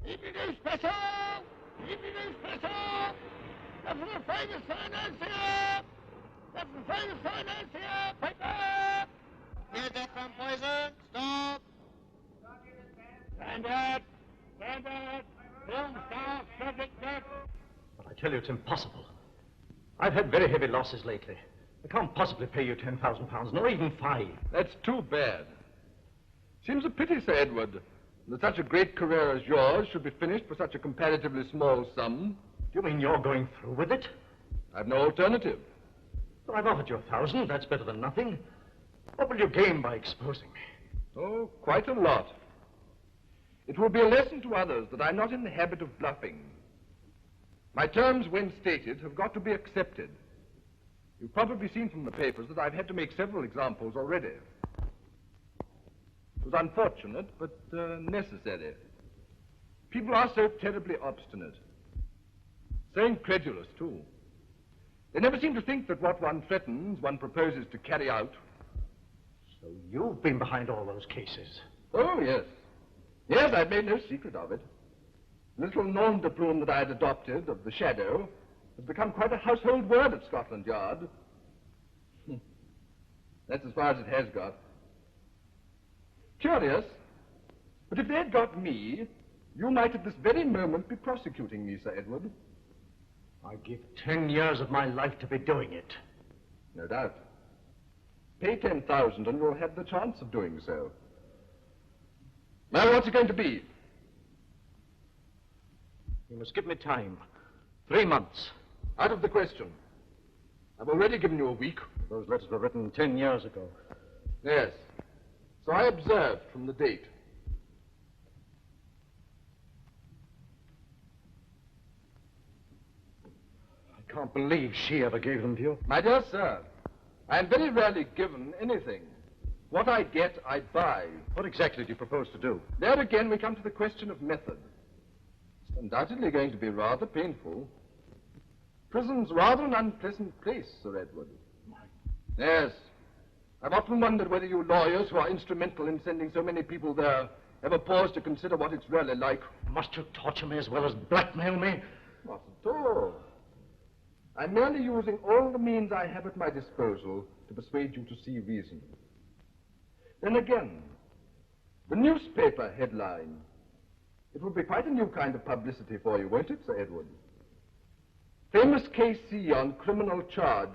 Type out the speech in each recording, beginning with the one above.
Newspaper! Newspaper! That's the famous financier! That's the famous financier! Paper! Here's that from poison. Stop! Standard! Standard! Film staff, subject death! But I tell you, it's impossible. I've had very heavy losses lately. I can't possibly pay you £10,000, nor even 5. That's too bad. Seems a pity, Sir Edward, that such a great career as yours should be finished for such a comparatively small sum. Do you mean you're going through with it? I've no alternative. Well, I've offered you 1,000. That's better than nothing. What will you gain by exposing me? Oh, quite a lot. It will be a lesson to others that I'm not in the habit of bluffing. My terms, when stated, have got to be accepted. You've probably seen from the papers that I've had to make several examples already. It was unfortunate, but necessary. People are so terribly obstinate. So incredulous, too. They never seem to think that what one threatens, one proposes to carry out. So you've been behind all those cases? Oh, yes. Yes, I've made no secret of it. The little nom de plume that I had adopted of the shadow has become quite a household word at Scotland Yard. That's as far as it has got. Curious, but if they had got me, you might at this very moment be prosecuting me, Sir Edward. I'd give 10 years of my life to be doing it. No doubt. Pay 10,000 and you'll have the chance of doing so. Now, what's it going to be? You must give me time. 3 months. Out of the question. I've already given you a week. Those letters were written 10 years ago. Yes. So I observed from the date. I can't believe she ever gave them to you. My dear sir, I am very rarely given anything. What I get, I buy. What exactly do you propose to do? There again we come to the question of method. It's undoubtedly going to be rather painful. Prison's rather an unpleasant place, Sir Edward. Yes. I've often wondered whether you lawyers who are instrumental in sending so many people there ever pause to consider what it's really like. Must you torture me as well as blackmail me? Not at all. I'm merely using all the means I have at my disposal to persuade you to see reason. Then again, the newspaper headline. It would be quite a new kind of publicity for you, won't it, Sir Edward? Famous KC on criminal charge.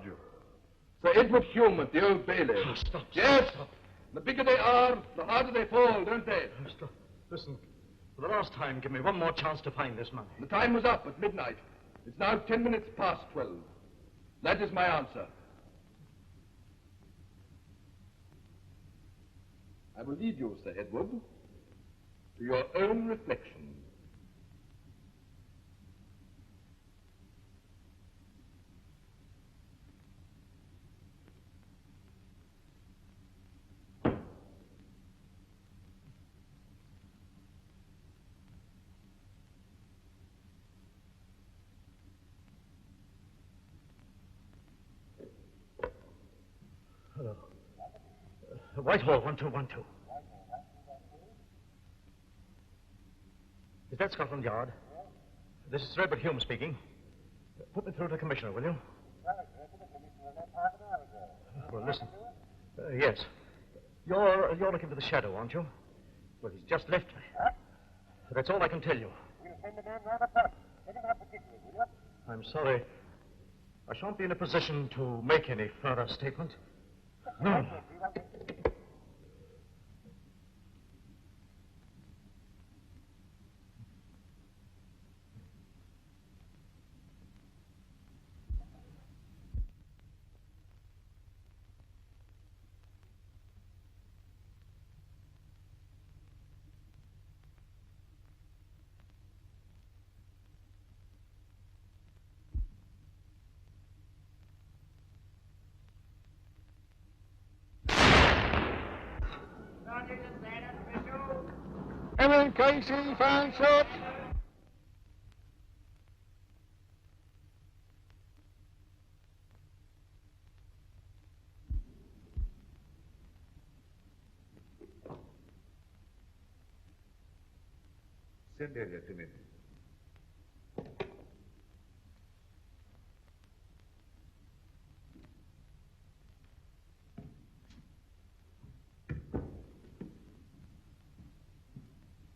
Sir Edward Hume at the Old Bailey. Oh, stop. Yes. Stop. The bigger they are, the harder they fall, don't they? Oh, stop. Listen, for the last time, give me one more chance to find this money. The time was up at midnight. It's now 10 minutes past 12. That is my answer. I will leave you, Sir Edward, to your own reflection. Hello. Whitehall, 1212. Is that Scotland Yard? This is Sir Edward Hume speaking. Put me through to the Commissioner, will you? Well, listen. Yes. You're looking for the shadow, aren't you? Well, he's just left me. That's all I can tell you. I'm sorry. I shan't be in a position to make any further statement. No. MNKC fan shot. Send Elliot to me.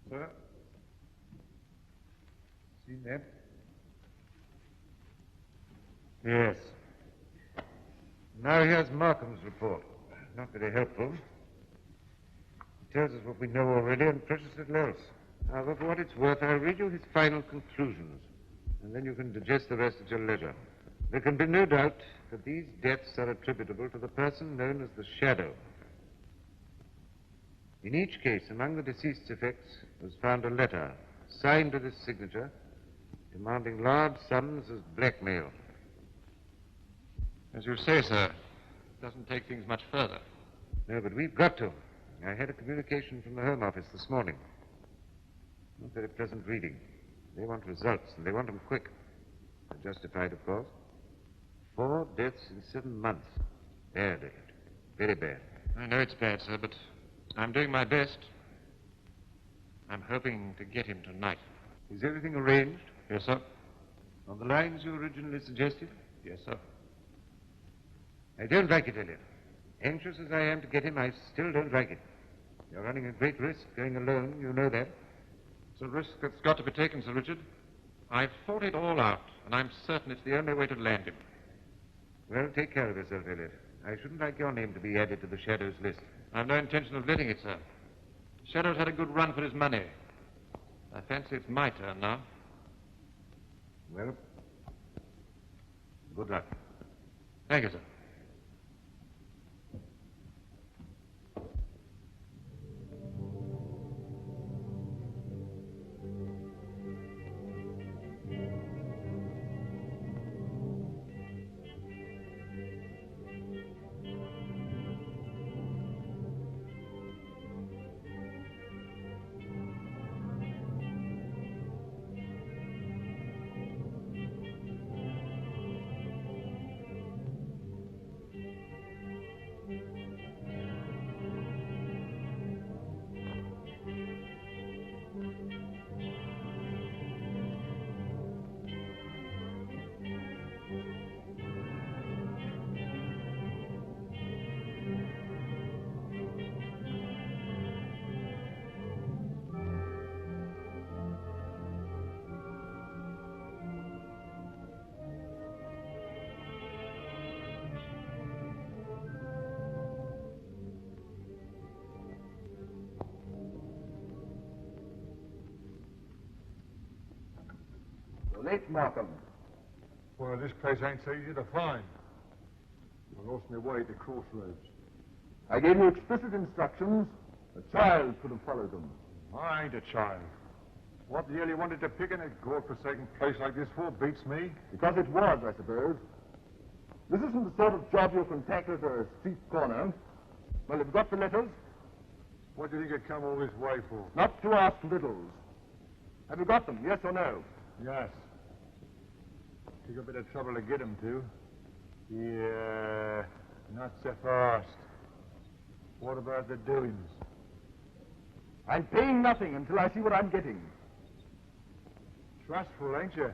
Sir? Seen that? Yes. Now here's Markham's report. Not very helpful. It tells us what we know already and precious little else. However, for what it's worth, I'll read you his final conclusions, and then you can digest the rest at your leisure. There can be no doubt that these deaths are attributable to the person known as the Shadow. In each case, among the deceased's effects was found a letter, signed with his signature, demanding large sums as blackmail. As you say, sir, it doesn't take things much further. No, but we've got to. I had a communication from the Home Office this morning. Not very pleasant reading. They want results, and they want them quick. They're justified, of course. 4 deaths in 7 months. Bad, Elliot. Very bad. I know it's bad, sir, but I'm doing my best. I'm hoping to get him tonight. Is everything arranged? Yes, sir. On the lines you originally suggested? Yes, sir. I don't like it, Elliot. Anxious as I am to get him, I still don't like it. You're running a great risk going alone, you know that. It's a risk that's got to be taken, Sir Richard. I've thought it all out, and I'm certain it's the only way to land him. Well, take care of yourself, Elliot. I shouldn't like your name to be added to the Shadow's list. I've no intention of letting it, sir. Shadow's had a good run for his money. I fancy it's my turn now. Well, good luck. Thank you, sir. Late Markham. Well, this place ain't so easy to find. I lost my way at the crossroads. I gave you explicit instructions. A child could have followed them. I ain't a child. What the hell you wanted to pick in a god-forsaken place like this for beats me. Because it was, I suppose. This isn't the sort of job you can tackle at a street corner. Well, have you got the letters? What do you think you'd come all this way for? Not to ask riddles. Have you got them, yes or no? Yes. Took a bit of trouble to get them to. Yeah, not so fast. What about the doings? I'm paying nothing until I see what I'm getting. Trustful, ain't you?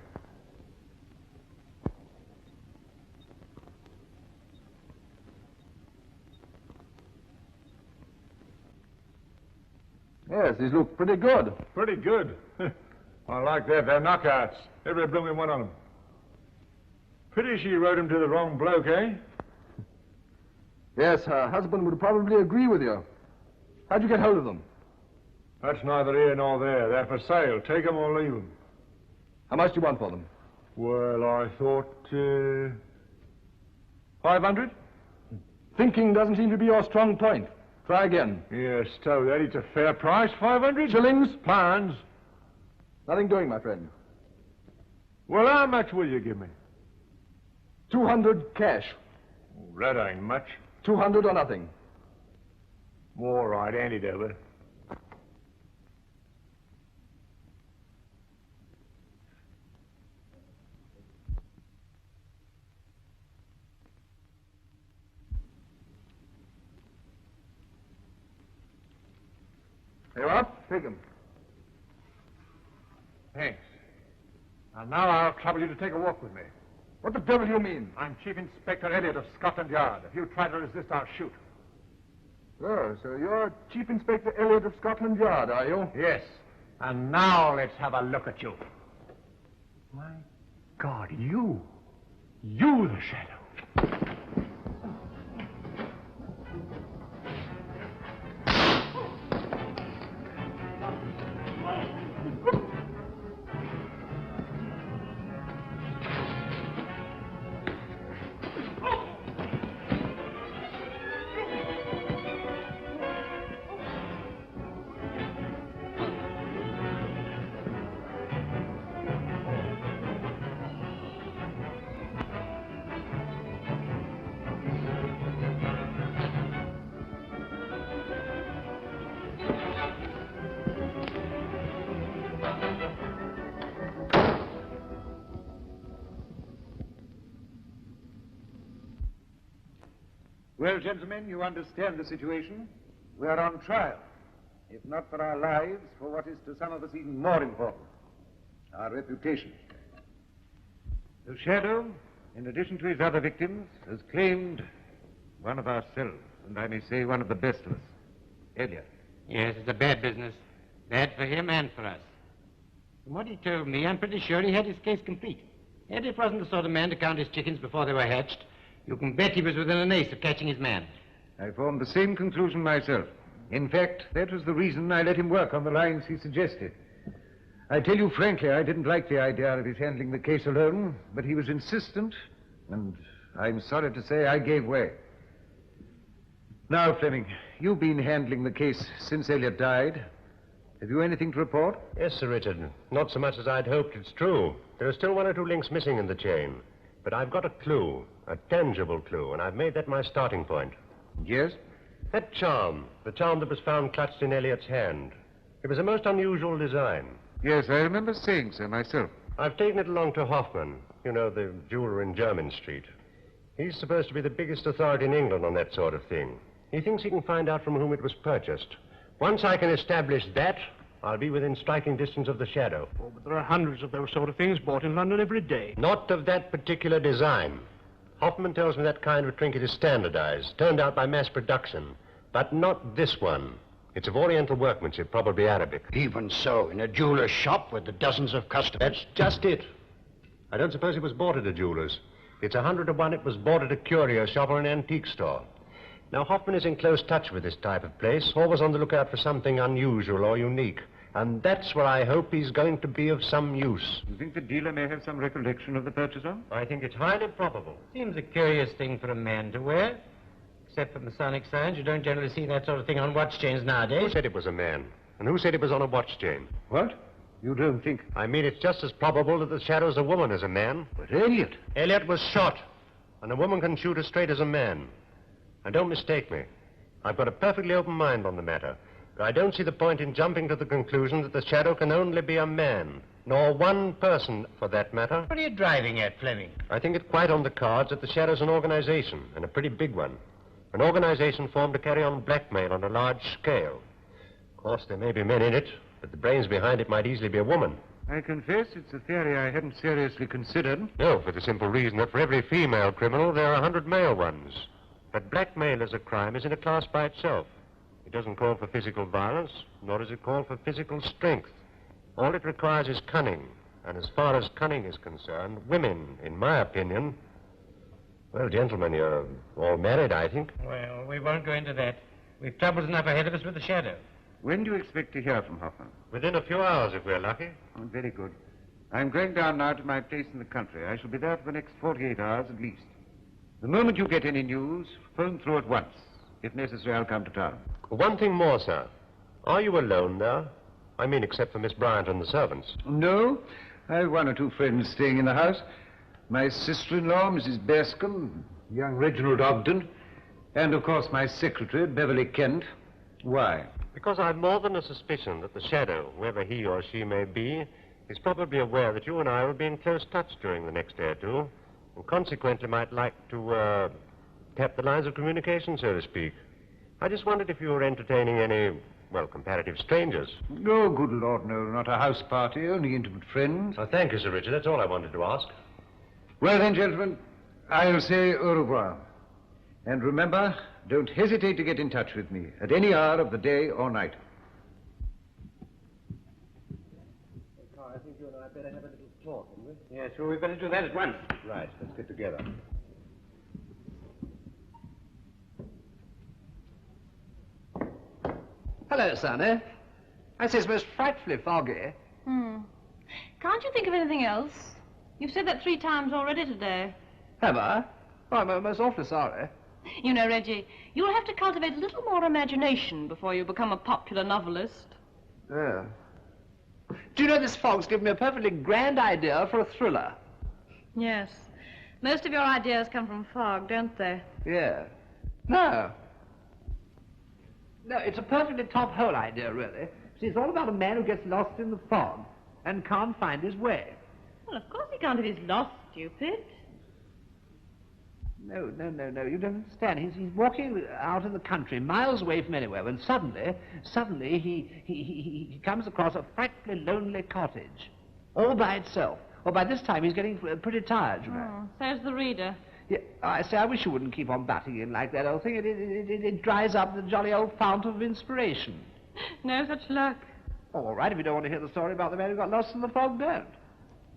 Yes, these look pretty good. Pretty good. I like that. They're knockouts. Every blooming one of them. Pity she wrote them to the wrong bloke, eh? Yes, her husband would probably agree with you. How'd you get hold of them? That's neither here nor there. They're for sale. Take them or leave them. How much do you want for them? Well, I thought, 500? Thinking doesn't seem to be your strong point. Try again. Yes, stow that. It's a fair price. 500? Shillings? Pounds. Nothing doing, my friend. Well, how much will you give me? 200 cash. Oh, that ain't much. 200 or nothing. All right, hand it over. Here you are. Take them. Thanks. And now I'll trouble you to take a walk with me. What the devil do you mean? I'm Chief Inspector Elliot of Scotland Yard. If you try to resist, I'll shoot. Oh, so you're Chief Inspector Elliot of Scotland Yard, are you? Yes. And now let's have a look at you. My God, you the Shadow. Well, gentlemen, you understand the situation. We are on trial. If not for our lives, for what is to some of us even more important, our reputation. The Shadow, in addition to his other victims, has claimed one of ourselves, and I may say one of the best of us, Elliot. Yes, it's a bad business. Bad for him and for us. From what he told me, I'm pretty sure he had his case complete. Elliot wasn't the sort of man to count his chickens before they were hatched. You can bet he was within an ace of catching his man. I formed the same conclusion myself. In fact, that was the reason I let him work on the lines he suggested. I tell you frankly, I didn't like the idea of his handling the case alone, but he was insistent, and I'm sorry to say I gave way. Now, Fleming, you've been handling the case since Elliot died. Have you anything to report? Yes, Sir Richard. Not so much as I'd hoped, it's true. There are still one or two links missing in the chain. But I've got a clue, a tangible clue, and I've made that my starting point. Yes? That charm, the charm that was found clutched in Elliot's hand. It was a most unusual design. Yes, I remember saying so myself. I've taken it along to Hoffman, you know, the jeweler in Jermyn Street. He's supposed to be the biggest authority in England on that sort of thing. He thinks he can find out from whom it was purchased. Once I can establish that, I'll be within striking distance of the Shadow. Oh, but there are hundreds of those sort of things bought in London every day. Not of that particular design. Hoffman tells me that kind of trinket is standardized, turned out by mass production. But not this one. It's of Oriental workmanship, probably Arabic. Even so, in a jeweler's shop with the dozens of customers. That's just it. I don't suppose it was bought at a jeweler's. It's 100 to 1 it was bought at a curio shop or an antique store. Now, Hoffman is in close touch with this type of place, always on the lookout for something unusual or unique. And that's where I hope he's going to be of some use. You think the dealer may have some recollection of the purchaser? I think it's highly probable. Seems a curious thing for a man to wear. Except for Masonic signs, you don't generally see that sort of thing on watch chains Who nowadays. said it was a man? And who said it was on a watch chain? What? You don't think... I mean, it's just as probable that the Shadow's a woman as a man. But Elliot... Elliot was shot, and a woman can shoot as straight as a man. And don't mistake me. I've got a perfectly open mind on the matter. But I don't see the point in jumping to the conclusion that the Shadow can only be a man, nor one person, for that matter. What are you driving at, Fleming? I think it quite on the cards that the Shadow's an organization, and a pretty big one. An organization formed to carry on blackmail on a large scale. Of course, there may be men in it, but the brains behind it might easily be a woman. I confess it's a theory I hadn't seriously considered. No, for the simple reason that for every female criminal, there are 100 male ones. But blackmail as a crime is in a class by itself. It doesn't call for physical violence, nor does it call for physical strength. All it requires is cunning. And as far as cunning is concerned, women, in my opinion... Well, gentlemen, you're all married, I think. Well, we won't go into that. We've troubles enough ahead of us with the Shadow. When do you expect to hear from Hoffman? Within a few hours, if we're lucky. Oh, very good. I'm going down now to my place in the country. I shall be there for the next 48 hours at least. The moment you get any news, phone through at once. If necessary, I'll come to town. One thing more, sir. Are you alone there? I mean, except for Miss Bryant and the servants. No. I have one or two friends staying in the house. My sister-in-law, Mrs. Bascom, young Reginald Ogden, and, of course, my secretary, Beverly Kent. Why? Because I've more than a suspicion that the Shadow, whoever he or she may be, is probably aware that you and I will be in close touch during the next day or two, and consequently might like to, tap the lines of communication, so to speak. I just wondered if you were entertaining any, Well, comparative strangers. No, good Lord, no, not a house party, only intimate friends. Oh, thank you, Sir Richard. That's all I wanted to ask. Well then, gentlemen, I'll say au revoir. And remember, don't hesitate to get in touch with me at any hour of the day or night. I think you and I better have a little talk, hadn't we? Yeah, sure, we better do that at once. Right, let's get together. Hello, Sonny. I say it's most frightfully foggy. Can't you think of anything else? You've said that 3 times already today. Have I? Oh, I'm most awfully sorry. You know, Reggie, you'll have to cultivate a little more imagination before you become a popular novelist. Yeah. Do you know this fog's given me a perfectly grand idea for a thriller? Yes. Most of your ideas come from fog, don't they? Yeah. No. No, it's a perfectly top-hole idea, really. See, it's all about a man who gets lost in the fog and can't find his way. Well, of course he can't if he's lost, stupid. No, you don't understand. He's walking out in the country, miles away from anywhere, when suddenly he comes across a frightfully lonely cottage, all by itself. Well, by this time he's getting pretty tired, you know. Says the reader. Yeah, I say, I wish you wouldn't keep on butting in like that old thing. It dries up the jolly old fount of inspiration. No such luck. All right, if you don't want to hear the story about the man who got lost in the fog, don't.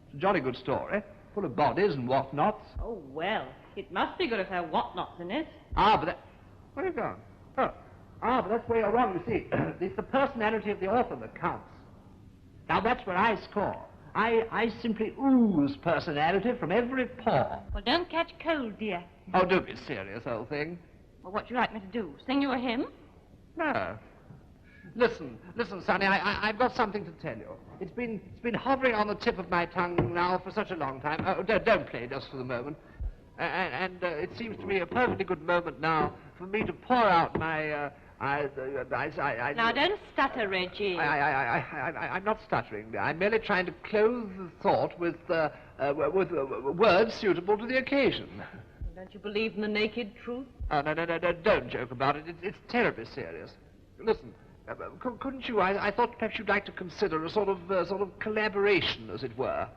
It's a jolly good story, full of bodies and whatnots. Oh, well, it must be good if there are whatnots in it. Ah, but that... Where have you gone? Oh. Ah, but that's where you're wrong, you see. It's the personality of the author that counts. Now, that's where I score. I simply ooze personality from every pore. Well, don't catch cold, dear. Oh, don't be serious, old thing. Well, what do you like me to do? Sing you a hymn? No. Listen, Sonny, I've got something to tell you. It's been hovering on the tip of my tongue now for such a long time. Oh, don't play just for the moment. And it seems to me a perfectly good moment now for me to pour out my, Now, don't stutter, Reggie. I'm not stuttering. I'm merely trying to clothe the thought with words suitable to the occasion. Don't you believe in the naked truth? Oh, no, don't joke about it. It's terribly serious. Listen, couldn't you, I thought perhaps you'd like to consider a sort of collaboration, as it were.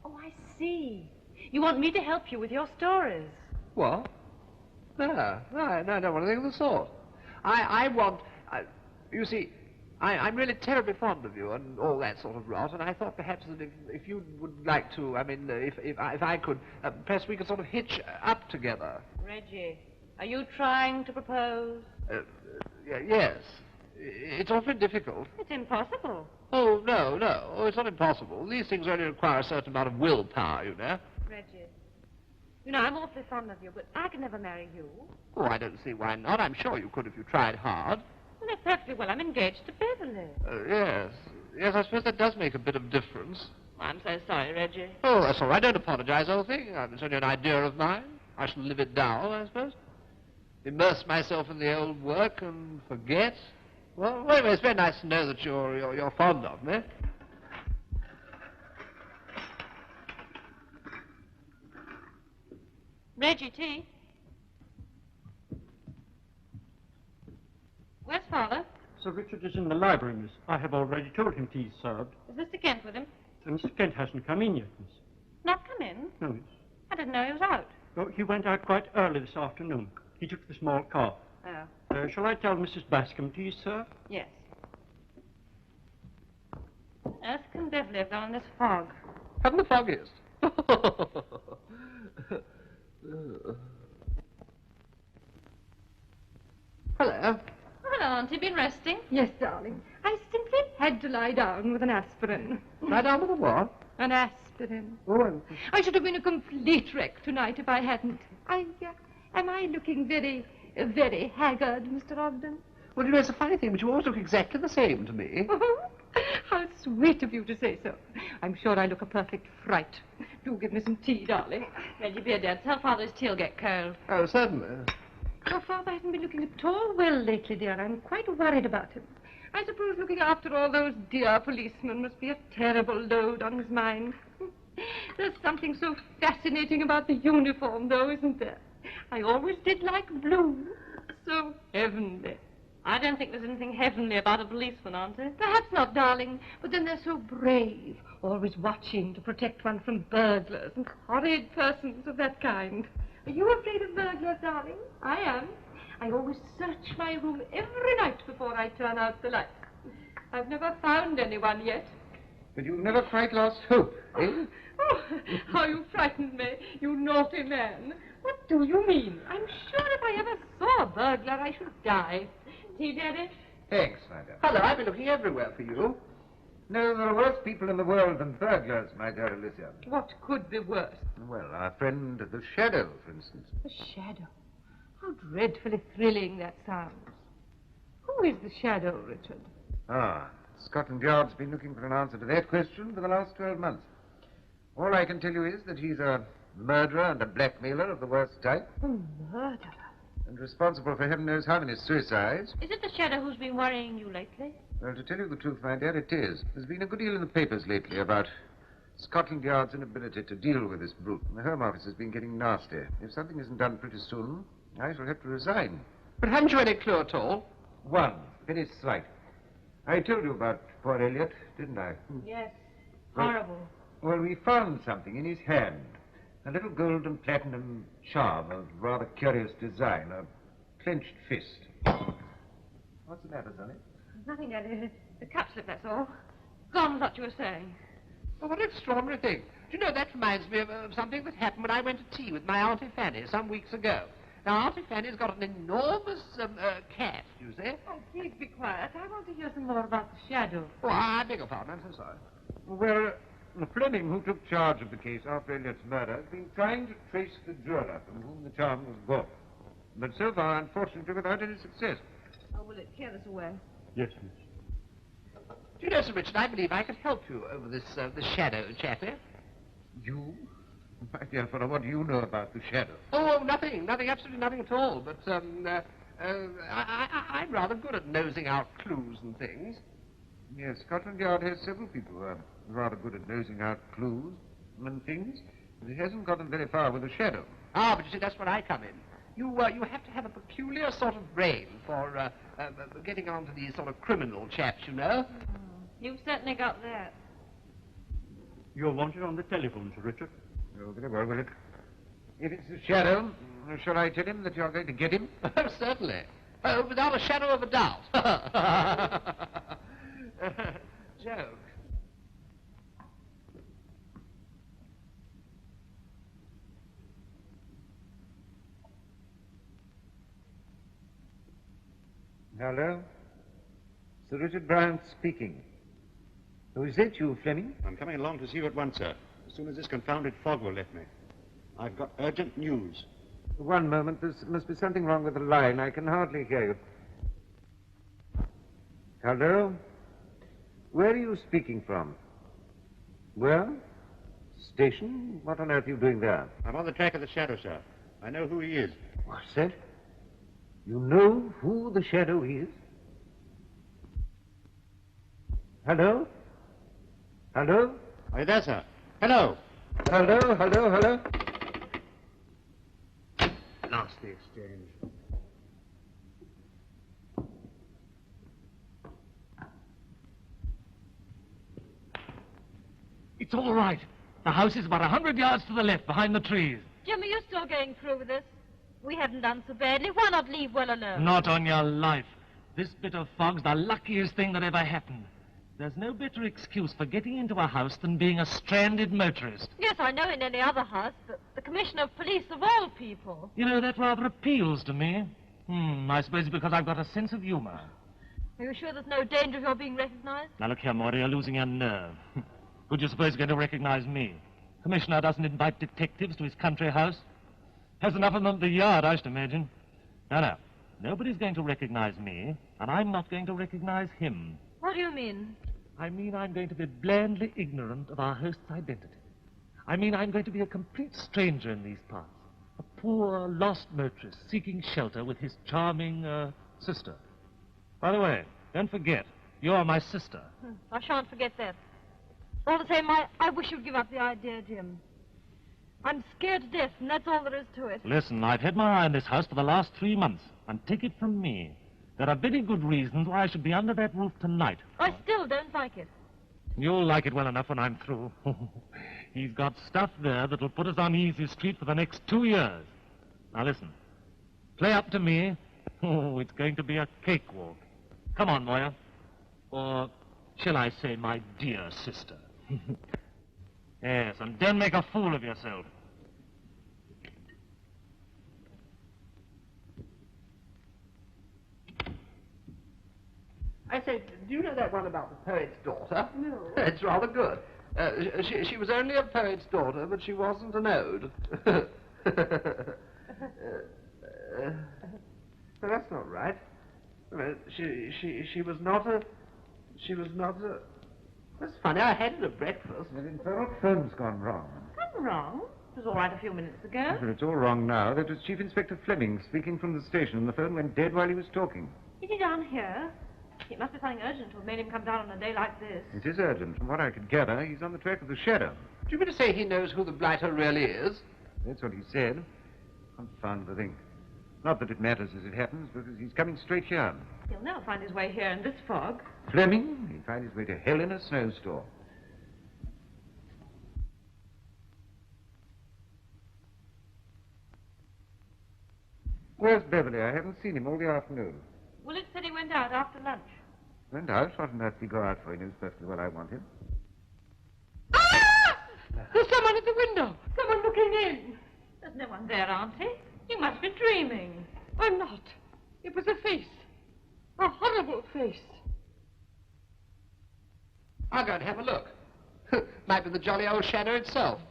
Oh, I see. You want me to help you with your stories? What? No, I don't want anything of the sort. I want, you see, I'm really terribly fond of you and all that sort of rot, and I thought perhaps that if you would like to, I mean, if I could, perhaps we could sort of hitch up together. Reggie, are you trying to propose? Yes. It's awfully difficult. It's impossible. Oh, no, it's not impossible. These things only require a certain amount of willpower, you know. Reggie, you know, I'm awfully fond of you, but I can never marry you. Oh, I don't see why not. I'm sure you could if you tried hard. Well, that's perfectly well. I'm engaged to Beverly. Yes, I suppose that does make a bit of difference. I'm so sorry, Reggie. Oh, that's all right. Don't apologize, old thing. It's only an idea of mine. I shall live it down, I suppose. Immerse myself in the old work and forget. Well, anyway, it's very nice to know that you're fond of me. Reggie, tea? Where's Father? Sir Richard is in the library, miss. I have already told him tea's served. Is Mr. Kent with him? Mr. Kent hasn't come in yet, miss. Not come in? No, miss. I didn't know he was out. Oh, he went out quite early this afternoon. He took the small car. Oh. Shall I tell Mrs. Bascom tea's served? Yes. Earth can Beverly have gone in this fog? Haven't the foggiest? Hello. Hello, Auntie. Been resting? Yes, darling. I simply had to lie down with an aspirin. Lie down with a what? An aspirin. Oh, I should have been a complete wreck tonight if I hadn't. Am I looking very, very haggard, Mr. Ogden? well, you know, it's a funny thing, but you always look exactly the same to me. How sweet of you to say so. I'm sure I look a perfect fright. Do give me some tea, darling. Reggie, dear Dad, tell Father's tea will get cold. Oh, certainly. Your father hasn't been looking at all well lately, dear. I'm quite worried about him. I suppose looking after all those dear policemen must be a terrible load on his mind. There's something so fascinating about the uniform, though, isn't there? I always did like blue. So heavenly. I don't think there's anything heavenly about a policeman, Auntie. Perhaps not, darling, but then they're so brave, always watching to protect one from burglars and horrid persons of that kind. Are you afraid of burglars, darling? I am. I always search my room every night before I turn out the light. I've never found anyone yet. But you've never quite lost hope, eh? Oh, how you frightened me, you naughty man. What do you mean? I'm sure if I ever saw a burglar, I should die. See, Daddy? Thanks, madam. Hello, I've been looking everywhere for you. No, there are worse people in the world than burglars, my dear Alicia. What could be worse? Well, our friend the Shadow, for instance. The Shadow? How dreadfully thrilling that sounds. Who is the Shadow, Richard? Ah, Scotland Yard's been looking for an answer to that question for the last 12 months. All I can tell you is that he's a murderer and a blackmailer of the worst type. A murderer? And responsible for heaven knows how many suicides. Is it the Shadow who's been worrying you lately? Well, to tell you the truth, my dear, it is. There's been a good deal in the papers lately about Scotland Yard's inability to deal with this brute. And the Home Office has been getting nasty. If something isn't done pretty soon, I shall have to resign. But haven't you any clue at all? One, very slight. I told you about poor Elliot, didn't I? Yes. Horrible. Well, we found something in his hand. A little gold and platinum charm of rather curious design. A clenched fist. What's the matter, Sonny? Nothing, Daddy. The cup slip, that's all. Go on with what you were saying. Oh, what an extraordinary thing. Do you know, that reminds me of something that happened when I went to tea with my Auntie Fanny some weeks ago. Now, Auntie Fanny's got an enormous cat, you see. Oh, please be quiet. I want to hear some more about the Shadow. Oh, I beg your pardon. I'm so sorry. Well, Fleming, who took charge of the case after Elliot's murder, has been trying to trace the jeweler from whom the charm was bought. But so far, unfortunately, without any success. Oh, will it carry us away? Yes, miss. Do you know, Sir Richard, I believe I could help you over this Shadow chappie. You? My dear fellow, what do you know about the Shadow? Oh, nothing, absolutely nothing at all. But I'm rather good at nosing out clues and things. Yes, Scotland Yard has several people who are rather good at nosing out clues and things. But it hasn't gotten very far with the Shadow. Ah, but you see, that's where I come in. You have to have a peculiar sort of brain for getting on to these sort of criminal chaps, you know. You've certainly got that. You're wanted on the telephone, Sir Richard. Oh, very well, will it? If it's the Shadow, shall I tell him that you're going to get him? Oh, certainly. Oh, without a shadow of a doubt. Joke. Hello? Sir Richard Bryant speaking. Oh, is that you, Fleming? I'm coming along to see you at once, sir. As soon as this confounded fog will let me. I've got urgent news. One moment. There must be something wrong with the line. I can hardly hear you. Hello? Where are you speaking from? Where? Station? What on earth are you doing there? I'm on the track of the Shadow, sir. I know who he is. What's that? You know who the Shadow is? Hello? Hello? Are you there, sir? Hello? Hello? Nasty exchange. It's all right. The house is about 100 yards to the left, behind the trees. Jim, are you still going through with this? We haven't done so badly. Why not leave well alone? Not on your life. This bit of fog's the luckiest thing that ever happened. There's no better excuse for getting into a house than being a stranded motorist. Yes, I know in any other house, but the Commissioner of Police of all people. You know, that rather appeals to me. I suppose it's because I've got a sense of humor. Are you sure there's no danger of your being recognized? Now, look here, Maury, you're losing your nerve. Who'd you suppose is going to recognize me? Commissioner doesn't invite detectives to his country house. Has enough of them at the yard, I should imagine. No. Nobody's going to recognize me, and I'm not going to recognize him. What do you mean? I mean I'm going to be blandly ignorant of our host's identity. I mean I'm going to be a complete stranger in these parts. A poor, lost motorist seeking shelter with his charming, sister. By the way, don't forget, you're my sister. I shan't forget that. All the same, I wish you'd give up the idea, Jim. I'm scared to death, and that's all there is to it. Listen, I've had my eye on this house for the last 3 months, and take it from me. There are very good reasons why I should be under that roof tonight. I still don't like it. You'll like it well enough when I'm through. He's got stuff there that'll put us on Easy Street for the next 2 years. Now listen, play up to me. Oh, it's going to be a cakewalk. Come on, Moya. Or shall I say, my dear sister? Yes, and don't make a fool of yourself. I say, do you know that one about the poet's daughter? No. It's rather good. She was only a poet's daughter, but she wasn't an ode. Well, that's not right. She was not a... That's funny, I had it at breakfast. The infernal phone's gone wrong. Gone wrong? It was all right a few minutes ago. Well, it's all wrong now. That was Chief Inspector Fleming speaking from the station, and the phone went dead while he was talking. Is he down here? It must be something urgent to have made him come down on a day like this. It is urgent. From what I could gather, he's on the track of the shadow. Do you mean to say he knows who the blighter really is? That's what he said. Confound the thing. Not that it matters as it happens, because he's coming straight here. He'll never find his way here in this fog. Fleming, he'll find his way to hell in a snowstorm. Where's Beverly? I haven't seen him all the afternoon. Willett said he went out after lunch. Went out? What on earth did he go out for? He knows perfectly well I want him. Ah! There's someone at the window. Someone looking in. There's no one there, Auntie. You must be dreaming. I'm not. It was a face. A horrible face. I'll go and have a look. Might be the jolly old shadow itself.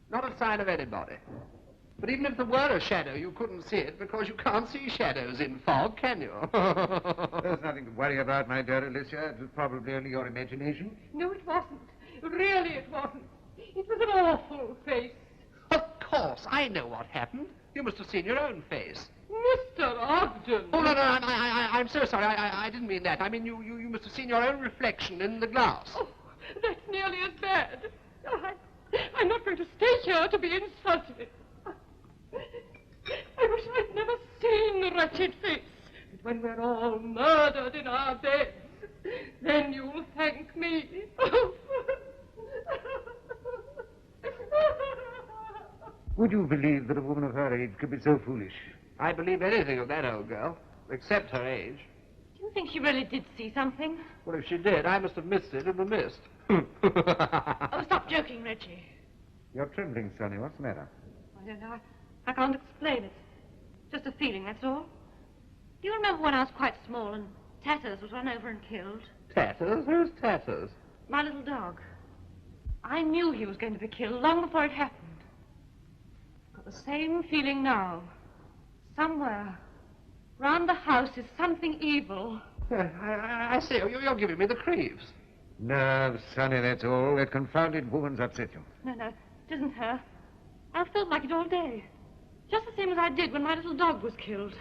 Not a sign of anybody. But even if there were a shadow, you couldn't see it because you can't see shadows in fog, can you? There's nothing to worry about, my dear Alicia. It was probably only your imagination. No, it wasn't. Really, it wasn't. It was an awful face. Of course, I know what happened. You must have seen your own face. Mr. Ogden. Oh, no, I'm so sorry. I didn't mean that. I mean, you must have seen your own reflection in the glass. Oh, that's nearly as bad. I'm not going to stay here to be insulted. I wish I'd never seen the wretched face. But when we're all murdered in our beds, then you'll thank me. Would you believe that a woman of her age could be so foolish? I believe anything of that old girl, except her age. Do you think she really did see something? Well, if she did, I must have missed it in the mist. Oh, stop joking, Reggie. You're trembling, Sonny. What's the matter? I don't know. I can't explain it. Just a feeling, that's all. Do you remember when I was quite small and Tatters was run over and killed? Tatters? Who's Tatters? My little dog. I knew he was going to be killed long before it happened. I've got the same feeling now. Somewhere, round the house, is something evil. I see. You're giving me the creeps. No, Sonny, that's all. That confounded woman's upset you. No, it isn't her. I've felt like it all day. Just the same as I did when my little dog was killed.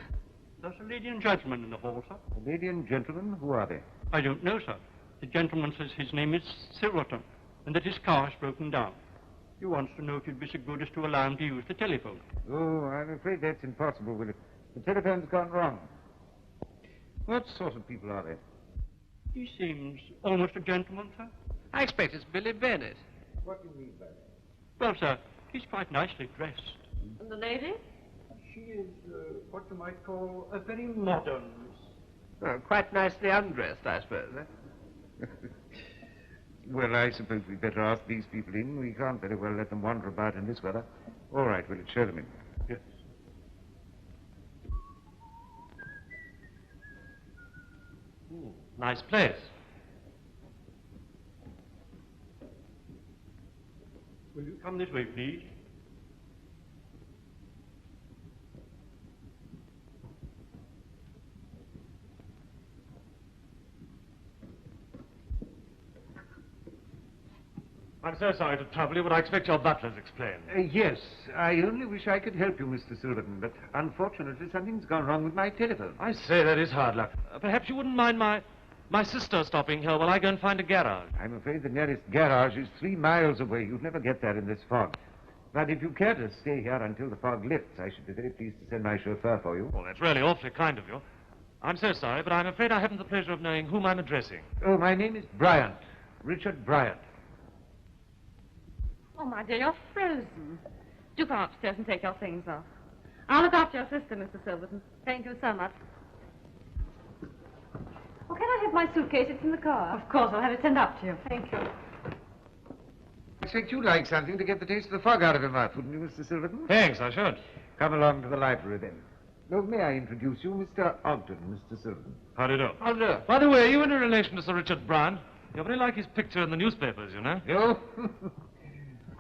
There's a lady and gentleman in the hall, sir. A lady and gentleman? Who are they? I don't know, sir. The gentleman says his name is Stuart, and that his car is broken down. He wants to know if you'd be so good as to allow him to use the telephone. Oh, I'm afraid that's impossible, Willie. The telephone's gone wrong. What sort of people are they? He seems almost a gentleman, sir. I expect it's Billy Bennett. What do you mean by that? Well, sir, he's quite nicely dressed. And the lady? She is what you might call a very modern miss. Oh, quite nicely undressed, I suppose, eh? Well, I suppose we'd better ask these people in. We can't very well let them wander about in this weather. All right, Willie, show them in. Yes. Nice place. Will you come this way, please? I'm so sorry to trouble you, but I expect your butler's explained. Yes, I only wish I could help you, Mr. Silverton, but unfortunately something's gone wrong with my telephone. I say, that is hard luck. Perhaps you wouldn't mind my sister stopping here while I go and find a garage. I'm afraid the nearest garage is 3 miles away. You'd never get there in this fog. But if you care to stay here until the fog lifts, I should be very pleased to send my chauffeur for you. Oh, that's really awfully kind of you. I'm so sorry, but I'm afraid I haven't the pleasure of knowing whom I'm addressing. Oh, my name is Bryant. Richard Bryant. Oh, my dear, you're frozen. Do go upstairs and take your things off. I'll look after your sister, Mr. Silverton. Thank you so much. Oh, can I have my suitcase? It's in the car. Of course, I'll have it sent up to you. Thank you. I expect you'd like something to get the taste of the fog out of your mouth, wouldn't you, Mr. Silverton? Thanks, I should. Come along to the library, then. Oh, may I introduce you, Mr. Ogden, Mr. Silverton? How do you do? How do you do? By the way, are you in a relation to Sir Richard Bryant? You're very like his picture in the newspapers, you know. You?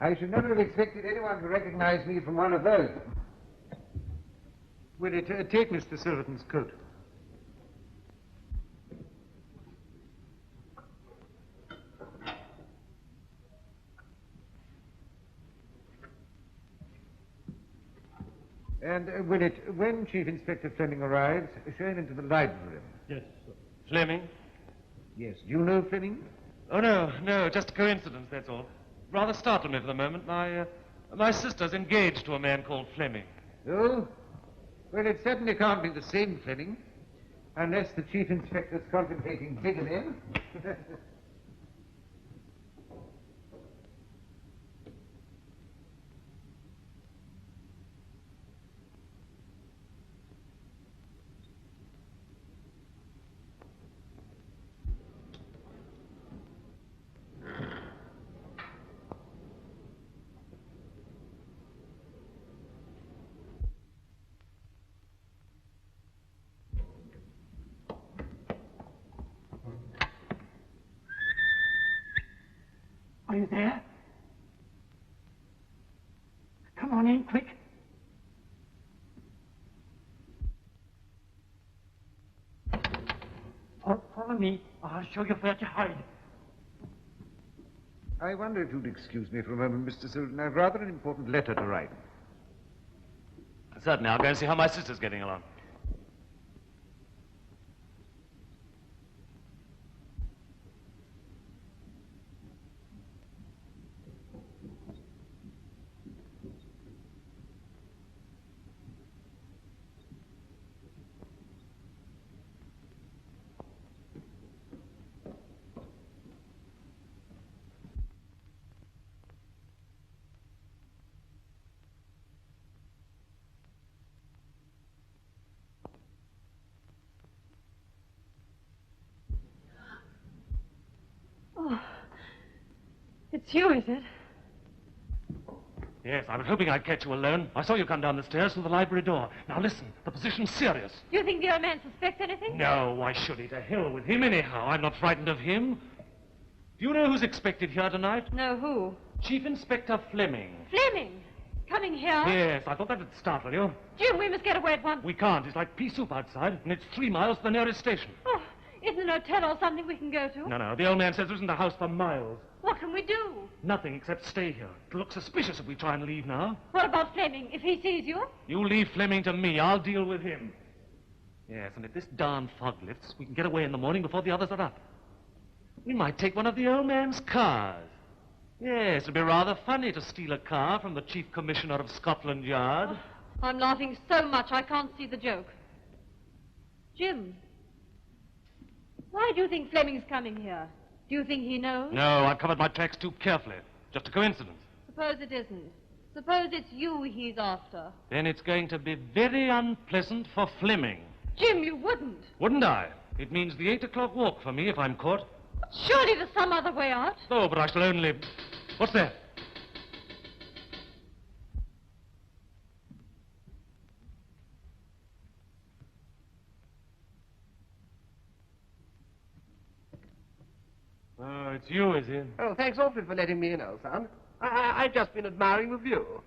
I should never have expected anyone to recognize me from one of those. Will it take Mr. Silverton's coat? And will it, when Chief Inspector Fleming arrives, show him into the library? Yes, sir. Fleming? Yes. Do you know Fleming? Oh, no, just a coincidence, that's all. Rather startled me for the moment. My sister's engaged to a man called Fleming. Oh? Well, it certainly can't be the same Fleming, unless the Chief Inspector's contemplating bigamy. Are you there? Come on in, quick. Follow me. I'll show you where to hide. I wonder if you'd excuse me for a moment, Mr. Silverton. I've rather an important letter to write. Certainly, I'll go and see how my sister's getting along. Oh, it's you, is it? Yes, I was hoping I'd catch you alone. I saw you come down the stairs through the library door. Now listen, the position's serious. Do you think the old man suspects anything? No, why should he? To hell with him anyhow. I'm not frightened of him. Do you know who's expected here tonight? No, who? Chief Inspector Fleming. Fleming? Coming here? Yes, I thought that'd startle you. Jim, we must get away at once. We can't. It's like pea soup outside, and it's 3 miles to the nearest station. Oh, isn't an hotel or something we can go to? No, the old man says there isn't a house for miles. What can we do? Nothing except stay here. It'll look suspicious if we try and leave now. What about Fleming? If he sees you? You leave Fleming to me. I'll deal with him. Yes, and if this darn fog lifts, we can get away in the morning before the others are up. We might take one of the old man's cars. Yes, it'd be rather funny to steal a car from the Chief Commissioner of Scotland Yard. Oh, I'm laughing so much I can't see the joke. Jim, why do you think Fleming's coming here? Do you think he knows? No, I've covered my tracks too carefully. Just a coincidence. Suppose it isn't. Suppose it's you he's after. Then it's going to be very unpleasant for Fleming. Jim, you wouldn't. Wouldn't I? It means the 8 o'clock walk for me if I'm caught. Surely there's some other way out. Oh, but I shall only... What's that? Oh, it's you, is it? Oh, thanks awfully for letting me in, old son. I've just been admiring the view.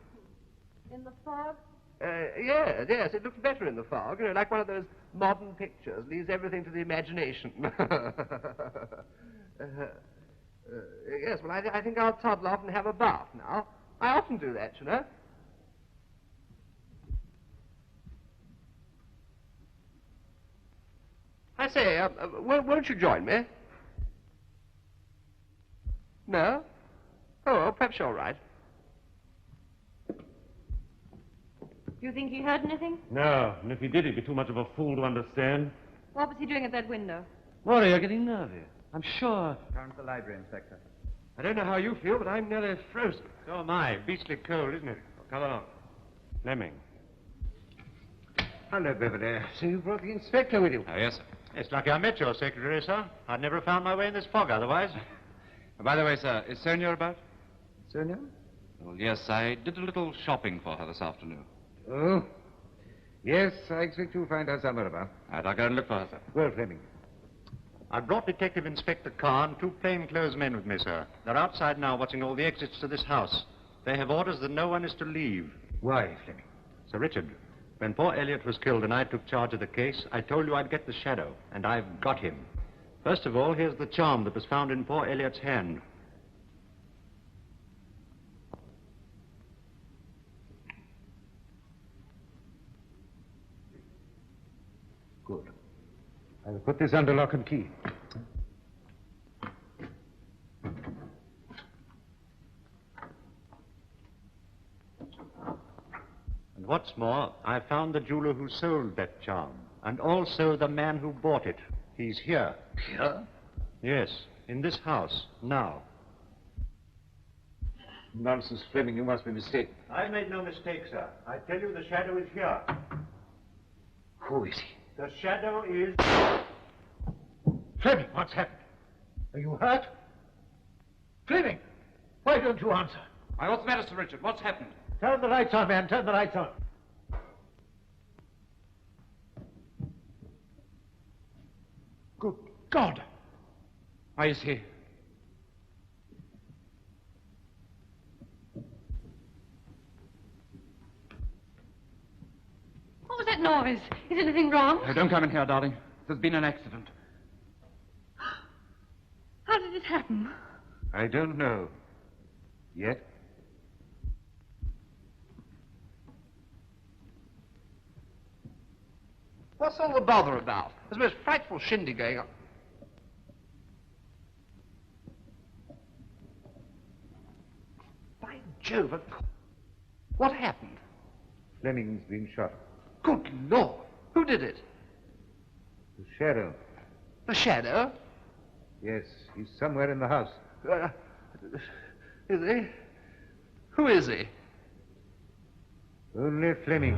In the fog? Yes, it looks better in the fog. You know, like one of those modern pictures, leaves everything to the imagination. Yes, well, I think I'll toddle off and have a bath now. I often do that, you know. I say, won't you join me? No? Oh, perhaps you're right. Do you think he heard anything? No, and if he did, he'd be too much of a fool to understand. What was he doing at that window? Maury, you're getting nervy. I'm sure. Down to the library, Inspector. I don't know how you feel, but I'm nearly frozen. So am I. Beastly cold, isn't it? Come along. Fleming. Hello, Beverly. So you brought the inspector with you? Oh, yes, sir. It's lucky I met your secretary, sir. I'd never have found my way in this fog otherwise. By the way, sir, is Sonia about? Sonia? Well, yes, I did a little shopping for her this afternoon. Oh? Yes, I expect you'll find her somewhere about. Right, I'll go and look for her, sir. Well, Fleming. I brought Detective Inspector Carr and 2 plainclothes men with me, sir. They're outside now watching all the exits to this house. They have orders that no one is to leave. Why, Fleming? Sir Richard, when poor Elliot was killed and I took charge of the case, I told you I'd get the shadow, and I've got him. First of all, here's the charm that was found in poor Elliot's hand. Good. I will put this under lock and key. And what's more, I found the jeweler who sold that charm, and also the man who bought it. He's here. Here? Yes, in this house, now. Nonsense, Fleming, you must be mistaken. I made no mistake, sir. I tell you the shadow is here. Who is he? The shadow is... Fleming, what's happened? Are you hurt? Fleming, why don't you answer? Why, what's the matter, Sir Richard? What's happened? Turn the lights on, man. Turn the lights on. Good God. Why is he? What was that noise? Is anything wrong? Oh, don't come in here, darling. There's been an accident. How did it happen? I don't know. Yet. What's all the bother about? There's a most frightful shindig going on. By Jove, what happened? Fleming's been shot. Good Lord. Who did it? The shadow. The shadow? Yes, he's somewhere in the house. Is he? Who is he? Only Fleming.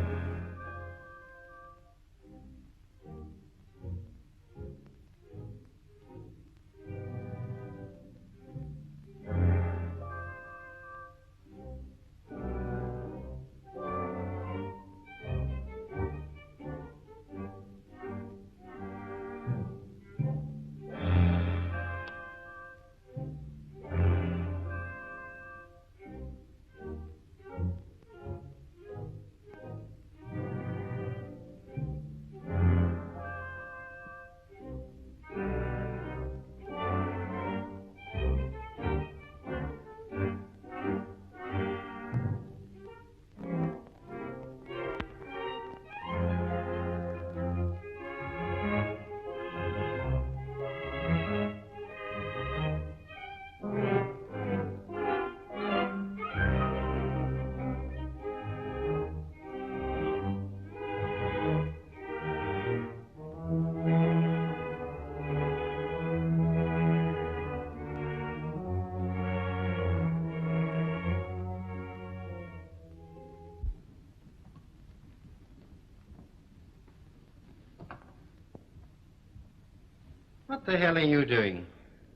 What the hell are you doing?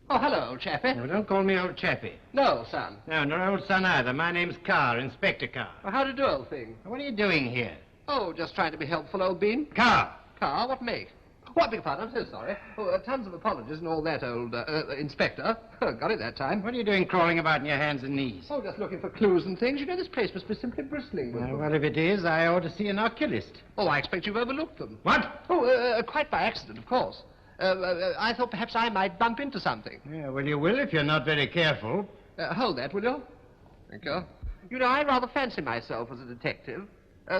Oh, hello, old chappie. No, don't call me old chappie. No, son. No, not old son either. My name's Carr, Inspector Carr. Well, how do you do, old thing? What are you doing here? Oh, just trying to be helpful, old bean. Carr! Carr, what make? Oh, I beg your pardon, I'm so sorry. Oh, tons of apologies and all that, old Inspector. Got it that time. What are you doing crawling about on your hands and knees? Oh, just looking for clues and things. You know, this place must be simply bristling with them. Well, if it is, I ought to see an oculist. Oh, I expect you've overlooked them. What? Oh, quite by accident, of course. I thought perhaps I might bump into something. Yeah, well, you will if you're not very careful. Hold that, will you? Thank you. You know, I rather fancy myself as a detective.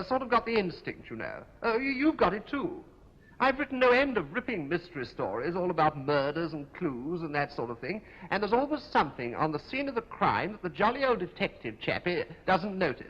Sort of got the instinct, you know. You've got it, too. I've written no end of ripping mystery stories, all about murders and clues and that sort of thing, and there's always something on the scene of the crime that the jolly old detective chappie doesn't notice.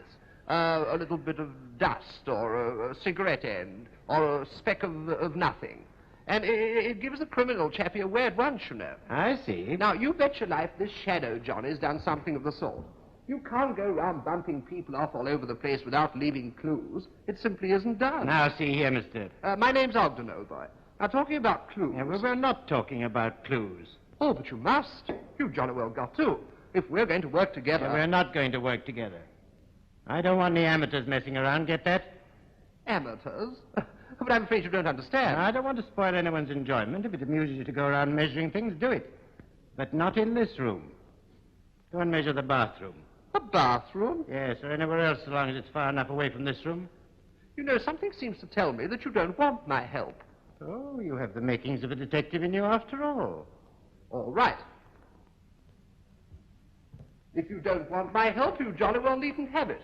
A little bit of dust, or a cigarette end, or a speck of nothing. And it gives the criminal chappie a way at once, you know. I see. Now, you bet your life this shadow Johnny's done something of the sort. You can't go around bumping people off all over the place without leaving clues. It simply isn't done. Now, see here, mister. My name's Ogden, old boy. Now, talking about clues... Yeah, well, we're not talking about clues. Oh, but you must. You've jolly well got to. If we're going to work together... Yeah, we're not going to work together. I don't want any amateurs messing around, get that? Amateurs? But I'm afraid you don't understand. I don't want to spoil anyone's enjoyment. If it amuses you to go around measuring things, do it. But not in this room. Go and measure the bathroom. A bathroom? Yes, or anywhere else, so long as it's far enough away from this room. You know, something seems to tell me that you don't want my help. Oh, you have the makings of a detective in you after all. All right. If you don't want my help, you jolly well needn't have it.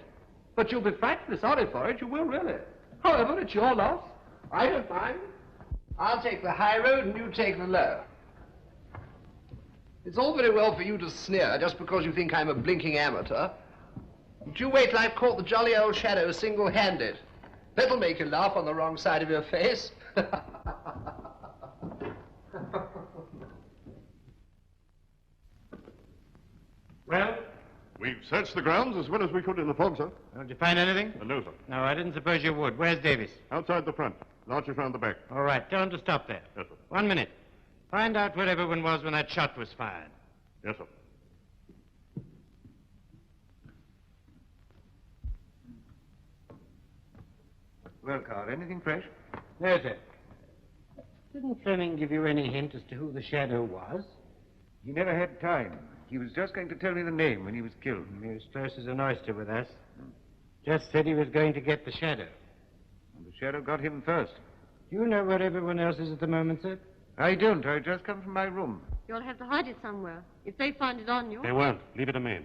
But you'll be frightfully sorry for it, you will really. However, it's your loss. I don't mind. I'll take the high road and you take the low. It's all very well for you to sneer just because you think I'm a blinking amateur. But you wait till I've caught the jolly old shadow single-handed. That'll make you laugh on the wrong side of your face. Well? We've searched the grounds as well as we could in the fog, sir. Did you find anything? No, sir. No, I didn't suppose you would. Where's Davis? Outside the front. Larches round the back. All right, tell him to stop there. Yes, sir. 1 minute. Find out where everyone was when that shot was fired. Yes, sir. Well, Carl, anything fresh? No, sir. Didn't Fleming give you any hint as to who the shadow was? He never had time. He was just going to tell me the name when he was killed. He was close as an oyster with us. Just said he was going to get the shadow. And the shadow got him first. Do you know where everyone else is at the moment, sir? I don't. I just come from my room. You'll have to hide it somewhere. If they find it on you... They won't. Leave it to me.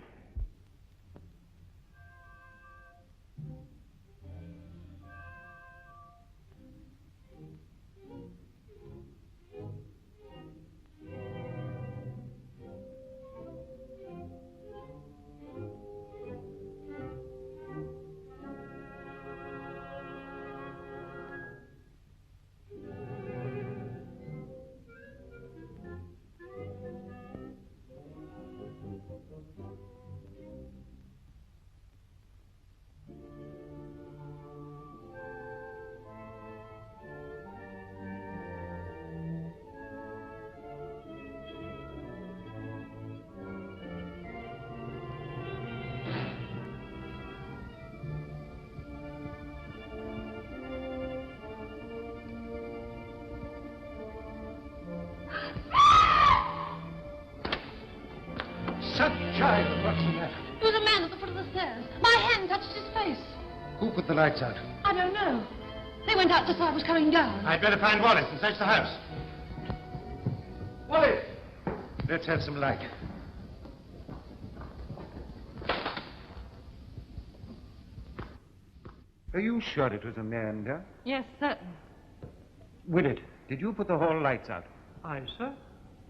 Child, what's the matter? There was a man at the foot of the stairs. My hand touched his face. Who put the lights out? I don't know. They went out just as I was coming down. I'd better find Wallace and search the house. Wallace! Let's have some light. Are you sure it was a man, huh? Yes, certain. Willett, did you put the hall lights out? I, sir?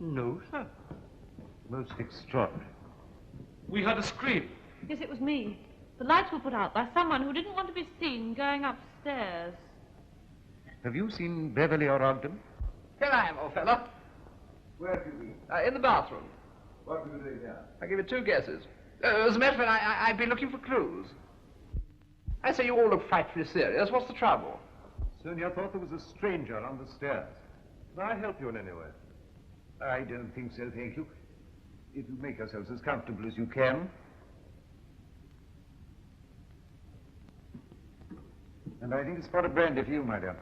No, sir. Most extraordinary. We heard a scream. Yes, it was me. The lights were put out by someone who didn't want to be seen going upstairs. Have you seen Beverly or Ogden? Here I am, old fella. Where have you been? In the bathroom. What were you doing there? I'll give you 2 guesses. As a matter of fact, I've been looking for clues. I say you all look frightfully serious. What's the trouble? Sonia, I thought there was a stranger on the stairs. Can I help you in any way? I don't think so, thank you. If you make yourselves as comfortable as you can. And I think a spot of brandy for you, my dear.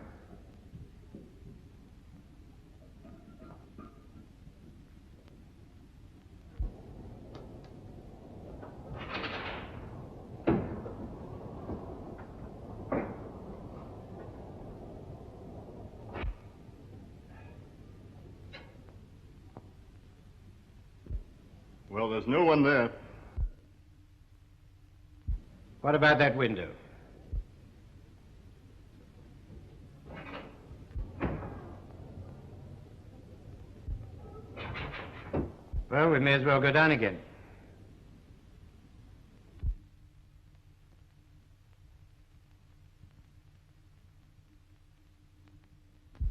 Well, there's no one there. What about that window? Well, we may as well go down again.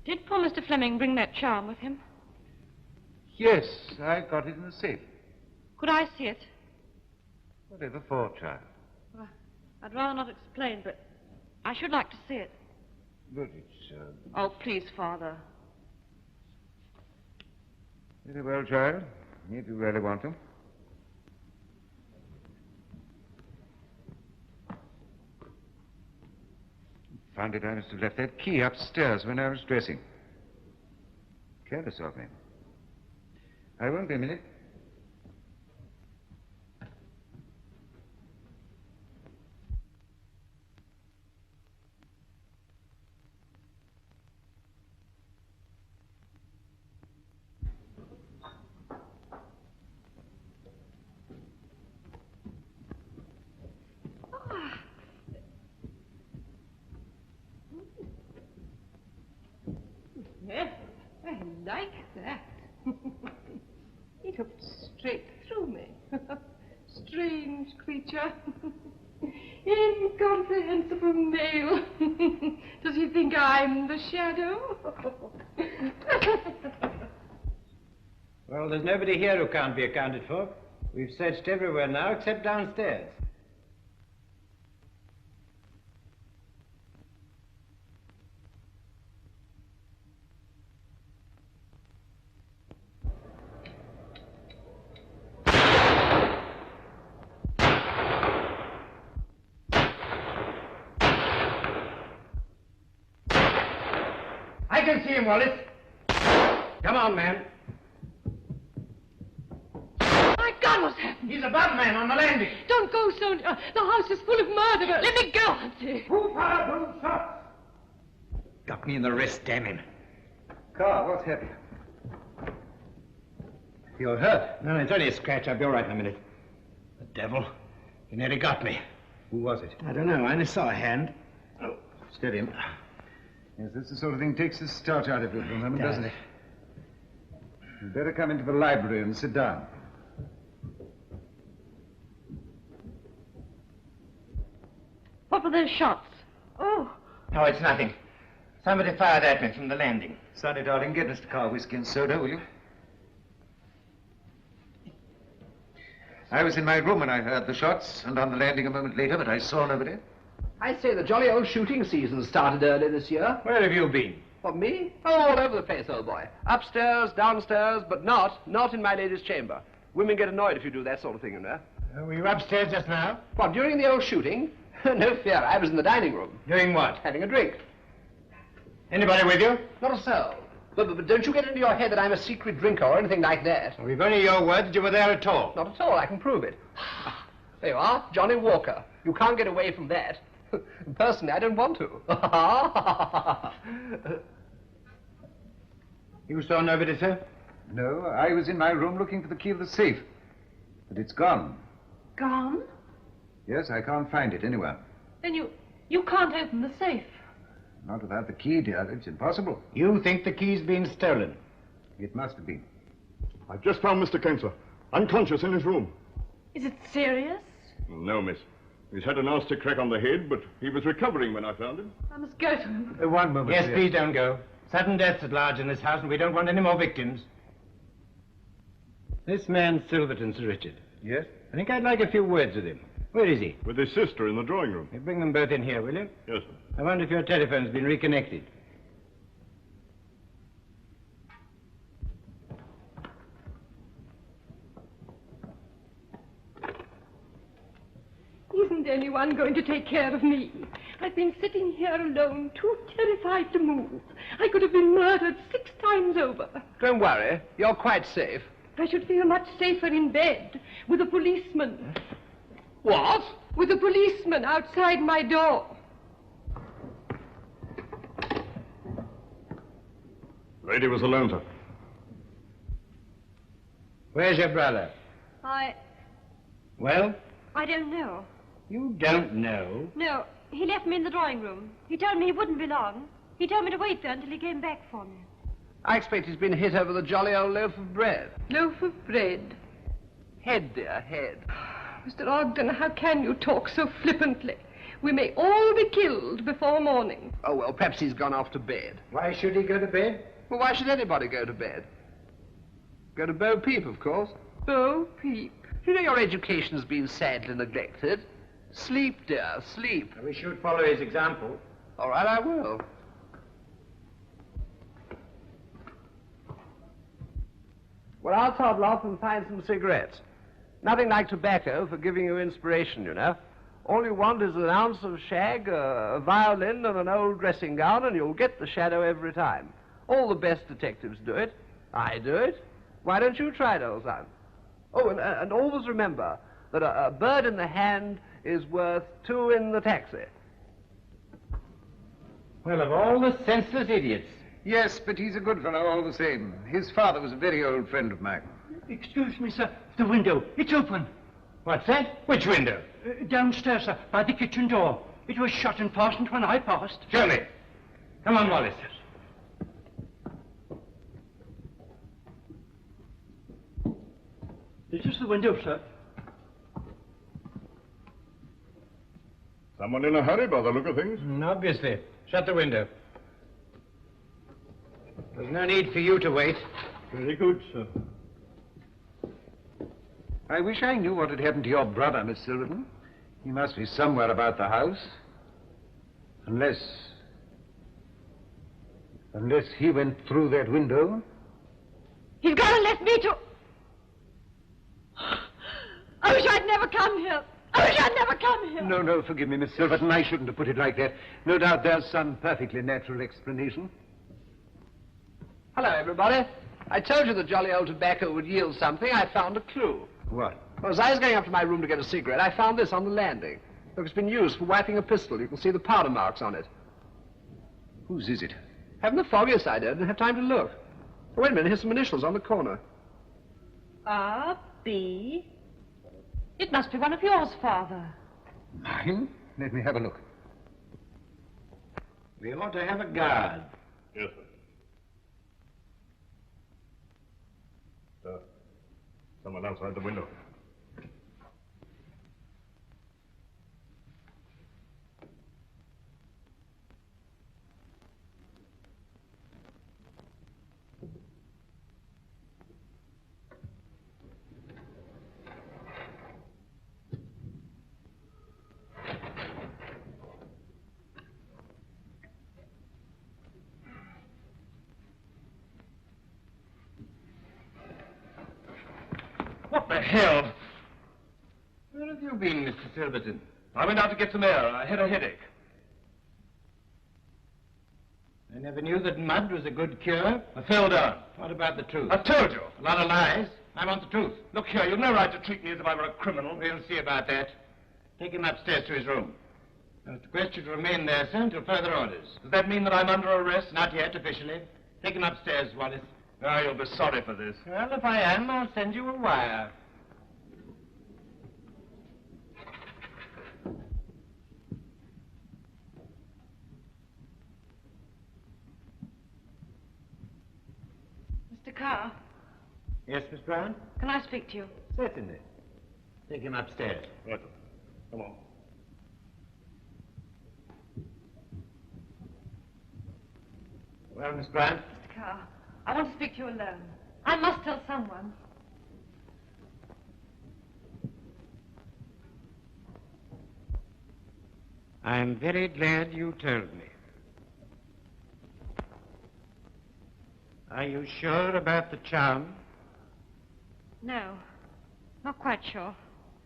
Did poor Mr. Fleming bring that charm with him? Yes, I got it in the safe. Could I see it? Whatever for, child? Well, I'd rather not explain, but I should like to see it. But it's, Oh, please, Father. Very well, child. If you really want to. Found it I must have left that key upstairs when I was dressing. Careless of me. I won't be a minute. Yeah, I like that. It hooked straight through me. Strange creature. Incomprehensible male. Does he think I'm the shadow? Well, there's nobody here who can't be accounted for. We've searched everywhere now except downstairs. I can see him, Wallace. Come on, man. My God, what's happened? He's above, man, on the landing. Don't go, Sonia. The house is full of murderers. Let me go, Auntie. Who fired those shots? Got me in the wrist, damn him. Carl, what's happened? You're hurt? No, it's only a scratch. I'll be all right in a minute. The devil. He nearly got me. Who was it? I don't know. I only saw a hand. Oh, steady him. Yes, that's the sort of thing takes the starch out of you for a moment, Does. doesn't it? You'd better come into the library and sit down. What were those shots? Oh. Oh, it's nothing. Somebody fired at me from the landing. Sonny, darling, get Mr. Carr whiskey and soda, will you? I was in my room when I heard the shots, and on the landing a moment later, but I saw nobody. I say, the jolly old shooting season started early this year. Where have you been? What, me? Oh, all over the place, old boy. Upstairs, downstairs, but not in my lady's chamber. Women get annoyed if you do that sort of thing, you know. Were you upstairs just now? What, during the old shooting? No fear, I was in the dining room. Doing what? Having a drink. Anybody with you? Not a soul. But don't you get into your head that I'm a secret drinker or anything like that. We've only your word that you were there at all. Not at all, I can prove it. There you are, Johnny Walker. You can't get away from that. Personally, I don't want to. You saw nobody, sir? No, I was in my room looking for the key of the safe. But it's gone. Gone? Yes, I can't find it anywhere. Then you can't open the safe. Not without the key, dear. It's impossible. You think the key's been stolen? It must have been. I've just found Mr. Kane, sir. Unconscious in his room. Is it serious? No, miss. He's had a nasty crack on the head, but he was recovering when I found him. I must go to him. One moment, Yes, dear. please don't go. Sudden deaths at large in this house, and we don't want any more victims. This man Silverton, Sir Richard. Yes? I think I'd like a few words with him. Where is he? With his sister in the drawing room. You bring them both in here, will you? Yes, sir. I wonder if your telephone's been reconnected. Isn't anyone going to take care of me? I've been sitting here alone, too terrified to move. I could have been murdered 6 times over. Don't worry, you're quite safe. I should feel much safer in bed with a policeman. What? With a policeman outside my door. Lady was alone, sir. Where's your brother? Well? I don't know. You don't know? No, he left me in the drawing room. He told me he wouldn't be long. He told me to wait there until he came back for me. I expect he's been hit over the jolly old loaf of bread. Loaf of bread. Head, dear, head. Mr. Ogden, how can you talk so flippantly? We may all be killed before morning. Oh, well, perhaps he's gone off to bed. Why should he go to bed? Well, why should anybody go to bed? Go to Bo Peep, of course. Bo Peep. You know your education's been sadly neglected. Sleep, dear, sleep. We should follow his example. All right, I will. Well, I'll toddle off and find some cigarettes. Nothing like tobacco for giving you inspiration, you know. All you want is an ounce of shag, a violin, and an old dressing gown, and you'll get the shadow every time. All the best detectives do it. I do it. Why don't you try it, old son? Oh, and always remember that a bird in the hand is worth 2 in the taxi. Well, of all the senseless idiots. Yes, but he's a good fellow all the same. His father was a very old friend of mine. Excuse me, sir. The window. It's open. What's that? Which window? Downstairs, sir, by the kitchen door. It was shut and fastened when I passed. Show me. Come on, Wallace. This is the window, sir. Someone in a hurry by the look of things? Obviously. Shut the window. There's no need for you to wait. Very good, sir. I wish I knew what had happened to your brother, Miss Silverton. He must be somewhere about the house. Unless he went through that window. He's gone and left me to... I wish I'd never come here. I wish I'd never come here. No, forgive me, Miss Silverton. I shouldn't have put it like that. No doubt there's some perfectly natural explanation. Hello, everybody. I told you the jolly old tobacco would yield something. I found a clue. What? Well, as I was going up to my room to get a cigarette, I found this on the landing. Look, it's been used for wiping a pistol. You can see the powder marks on it. Whose is it? Haven't the foggiest idea. Didn't have time to look. Oh, wait a minute. Here's some initials on the corner. R.B. It must be one of yours, Father. Mine? Let me have a look. We ought to have a guard. Yes, sir. Sir, someone outside the window. What the hell? Where have you been, Mr. Silverton? I went out to get some air. I had a headache. I never knew that mud was a good cure. I fell down. What about the truth? I told you. A lot of lies. I want the truth. Look here, you've no right to treat me as if I were a criminal. We'll see about that. Take him upstairs to his room. I request you to remain there, sir, until further orders. Does that mean that I'm under arrest? Not yet, officially. Take him upstairs, Wallace. Oh, you'll be sorry for this. Well, if I am, I'll send you a wire. Mr. Carr, Yes, Miss Brown? can I speak to you? Certainly. Take him upstairs. Right. Come on. Well, Miss Brown? Mr. Carr, I want to speak to you alone. I must tell someone. I'm very glad you told me. Are you sure about the charm? No, not quite sure.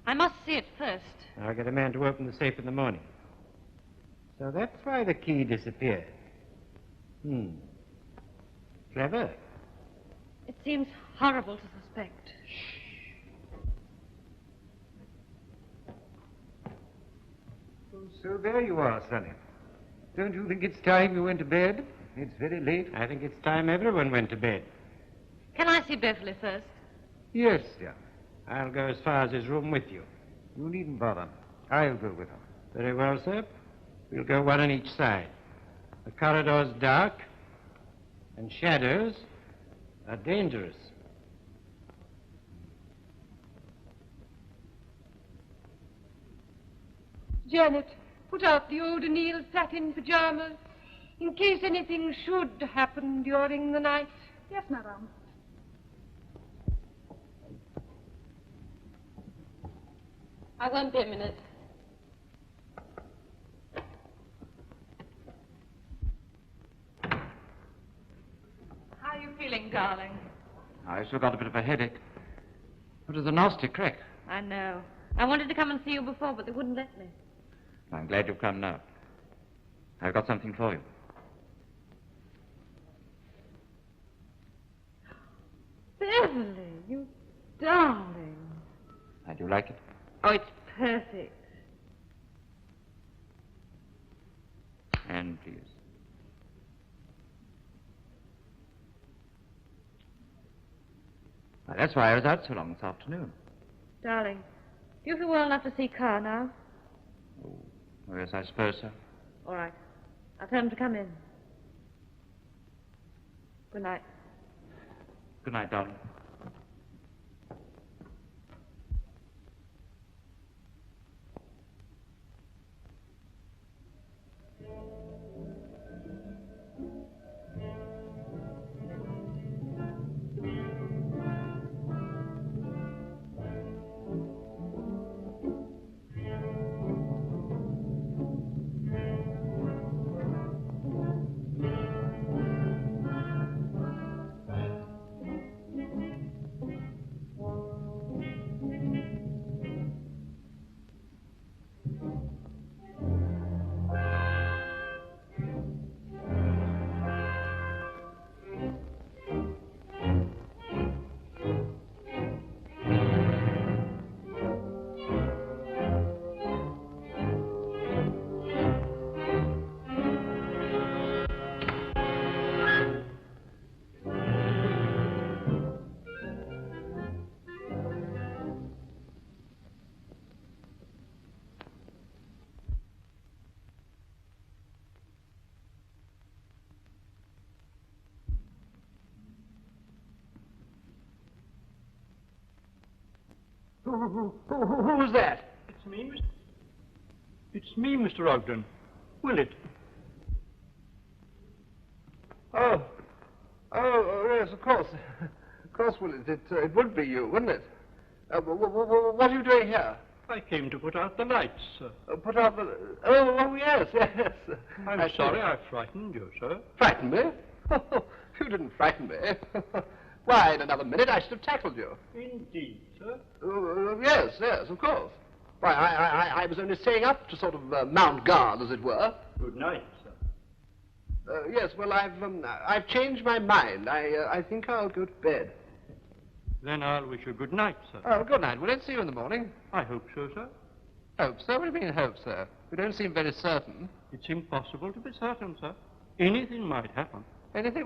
I must see it first. I'll get a man to open the safe in the morning. So that's why the key disappeared. Clever. It seems horrible to suspect. So there you are, Sonny. Don't you think it's time you went to bed? It's very late. I think it's time everyone went to bed. Can I see Beverly first? Yes, dear. I'll go as far as his room with you. You needn't bother. I'll go with her. Very well, sir. We'll go one on each side. The corridor's dark, and shadows are dangerous. Janet, put out the old O'Neill satin pajamas in case anything should happen during the night. Yes, madame. I won't be a minute. How are you feeling, darling? I still got a bit of a headache. It was a nasty crack. I know. I wanted to come and see you before, but they wouldn't let me. I'm glad you've come now. I've got something for you. Beverly, you darling. How do you like it? Oh, it's perfect. And please. Well, that's why I was out so long this afternoon. Darling, do you feel well enough to see Carr now? Oh, yes, I suppose so. All right. I'll tell him to come in. Good night. Good night, darling. Who's that? It's me, Mr. Ogden. Will it? Oh, yes, of course. Of course, Willis, it would be you, wouldn't it? What are you doing here? I came to put out the lights, sir. Put out the... Oh, yes. I'm sorry I frightened you, sir. Frightened me? You didn't frighten me. Why, in another minute I should have tackled you. Indeed, sir. Yes, of course. Why, I was only staying up to sort of mount guard, as it were. Good night, sir. Yes, well, I've changed my mind. I think I'll go to bed. Then I'll wish you good night, sir. Oh, good night. We'll see you in the morning. I hope so, sir. Hope so? What do you mean, hope so? You don't seem very certain. It's impossible to be certain, sir. Anything might happen. Anything?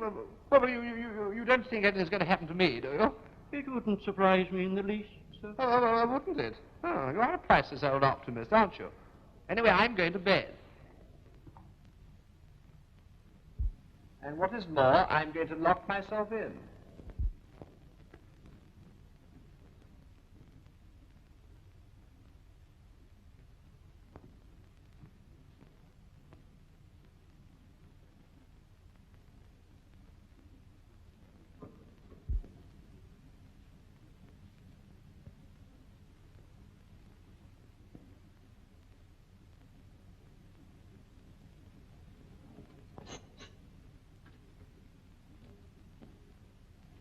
Well, you don't think anything's going to happen to me, do you? It wouldn't surprise me in the least, sir. Oh, wouldn't it? Oh, you are a priceless old optimist, aren't you? Anyway, I'm going to bed. And what is more, I'm going to lock myself in.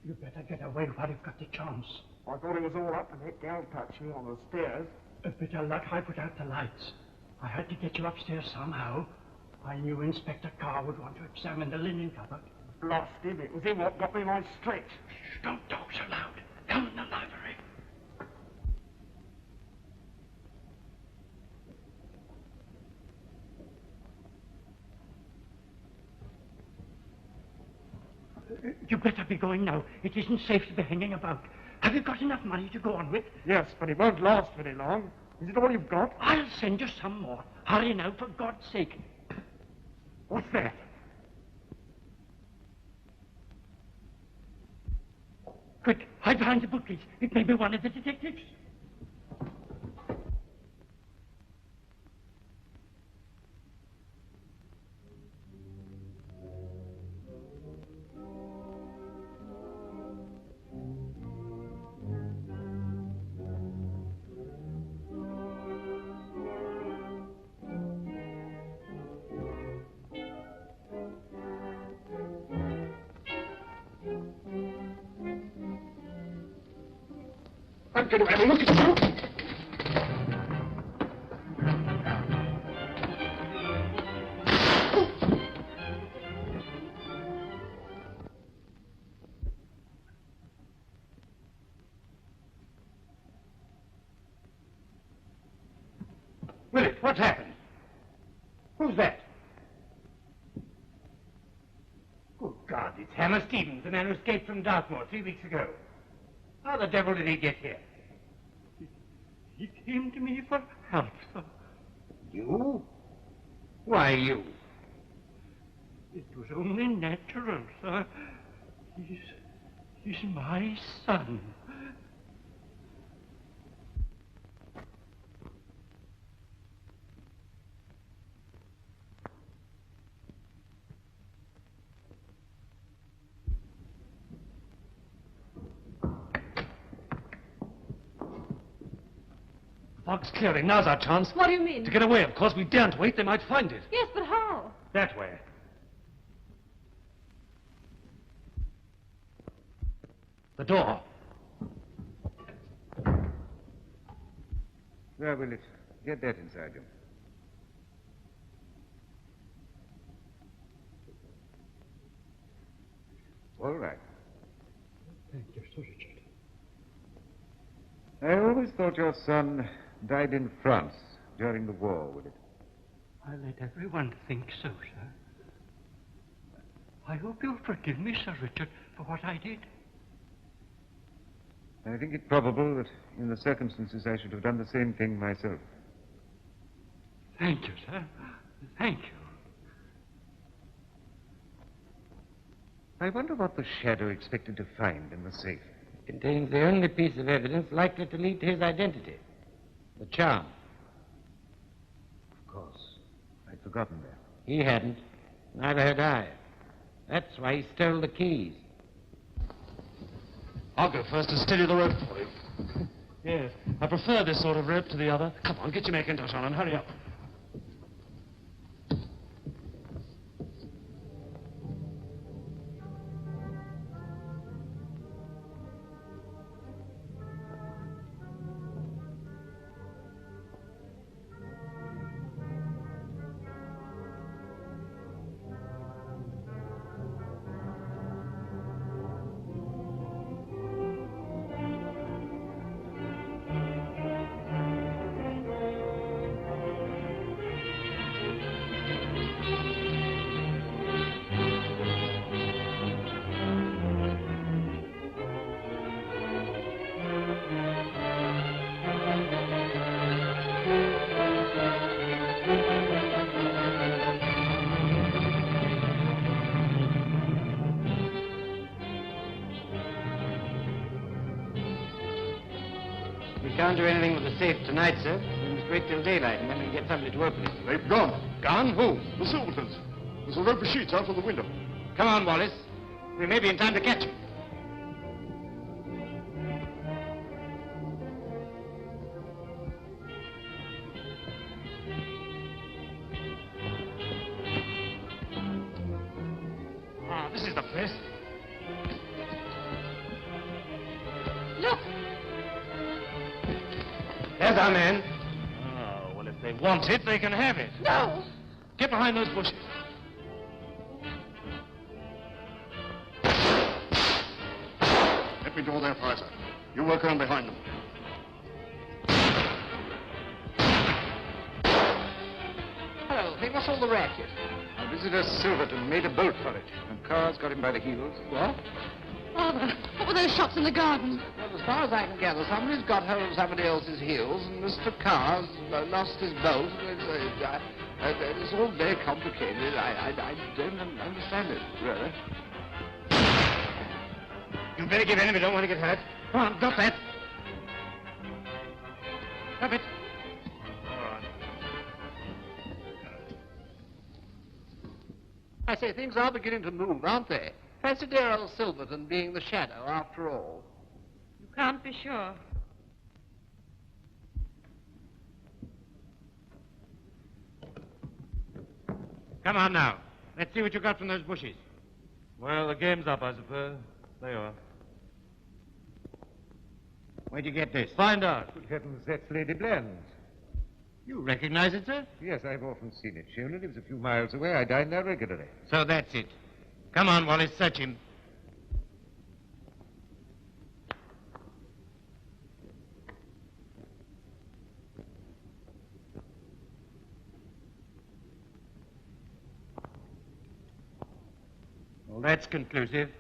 You better get away while you've got the chance. I thought it was all up to that gal touched me on the stairs. A bit of luck, I put out the lights. I had to get you upstairs somehow. I knew Inspector Carr would want to examine the linen cupboard. Blast him, it was him what got me my stretch. Shh, don't talk so loud. Down in the library. You better be going now. It isn't safe to be hanging about. Have Have you got enough money to go on with? Yes, but it won't last very long. Is it all you've got? I'll send you some more. Hurry now, for God's sake. What's that? Quick, hide behind the bookcase. It may be one of the detectives. I'm going to have a look at you. Willis, what's happened? Who's that? Good God, it's Hammer Stevens, the man who escaped from Dartmoor 3 weeks ago. How the devil did he get here? He came to me for help, sir. You? Why you? It was only natural, sir. He's my son. Fog's clearing. Now's our chance. What do you mean? To get away, of course. We daren't wait. They might find it. Yes, but how? That way. The door. There, Willis. Get that inside you. All right. Thank you, Sir Richard. I always thought your son died in France during the war, Willis. I let everyone think so, sir. I hope you'll forgive me, Sir Richard, for what I did. I think it probable that in the circumstances I should have done the same thing myself. Thank you, sir. Thank you. I wonder what the Shadow expected to find in the safe. It contains the only piece of evidence likely to lead to his identity. The charm. Of course. I'd forgotten that. He hadn't. Neither had I. That's why he stole the keys. I'll go first and steady the rope for you. Yes. I prefer this sort of rope to the other. Come on, get your Macintosh on and hurry up. We can't do anything with the safe tonight, sir. We must wait till daylight, and then we'll get somebody to open it. They've gone. Gone? Who? The Silvertons. There's a rope of sheets out of the window. Come on, Wallace. We may be in time to catch him. Ah, this is the place. Look! There's our man. Oh, well, if they want it, they can have it. No! Get behind those bushes. Let me draw their fire, sir. You work around behind them. Hello, hey, what's all the racket? Our visitor Silverton made a bolt for it, and Carr's got him by the heels. What? Father, what were those shots in the garden? Well, there's far as I can gather, somebody's got hold of somebody else's heels, and Mr. Carr's lost his bolt. It's all very complicated. I don't understand it, really. You better give in if you don't want to get hurt. Come on, drop that. Drop it. All right. I say, things are beginning to move, aren't they? Fancy dear old Silverton being the shadow, after all. You can't be sure. Come on now. Let's see what you got from those bushes. Well, the game's up, I suppose. There you are. Where'd you get this? Find out. Good heavens, that's Lady Bland's. You recognize it, sir? Yes, I've often seen it. She only lives a few miles away. I dine there regularly. So that's it. Come on, Wallace, search him. Well, that's conclusive.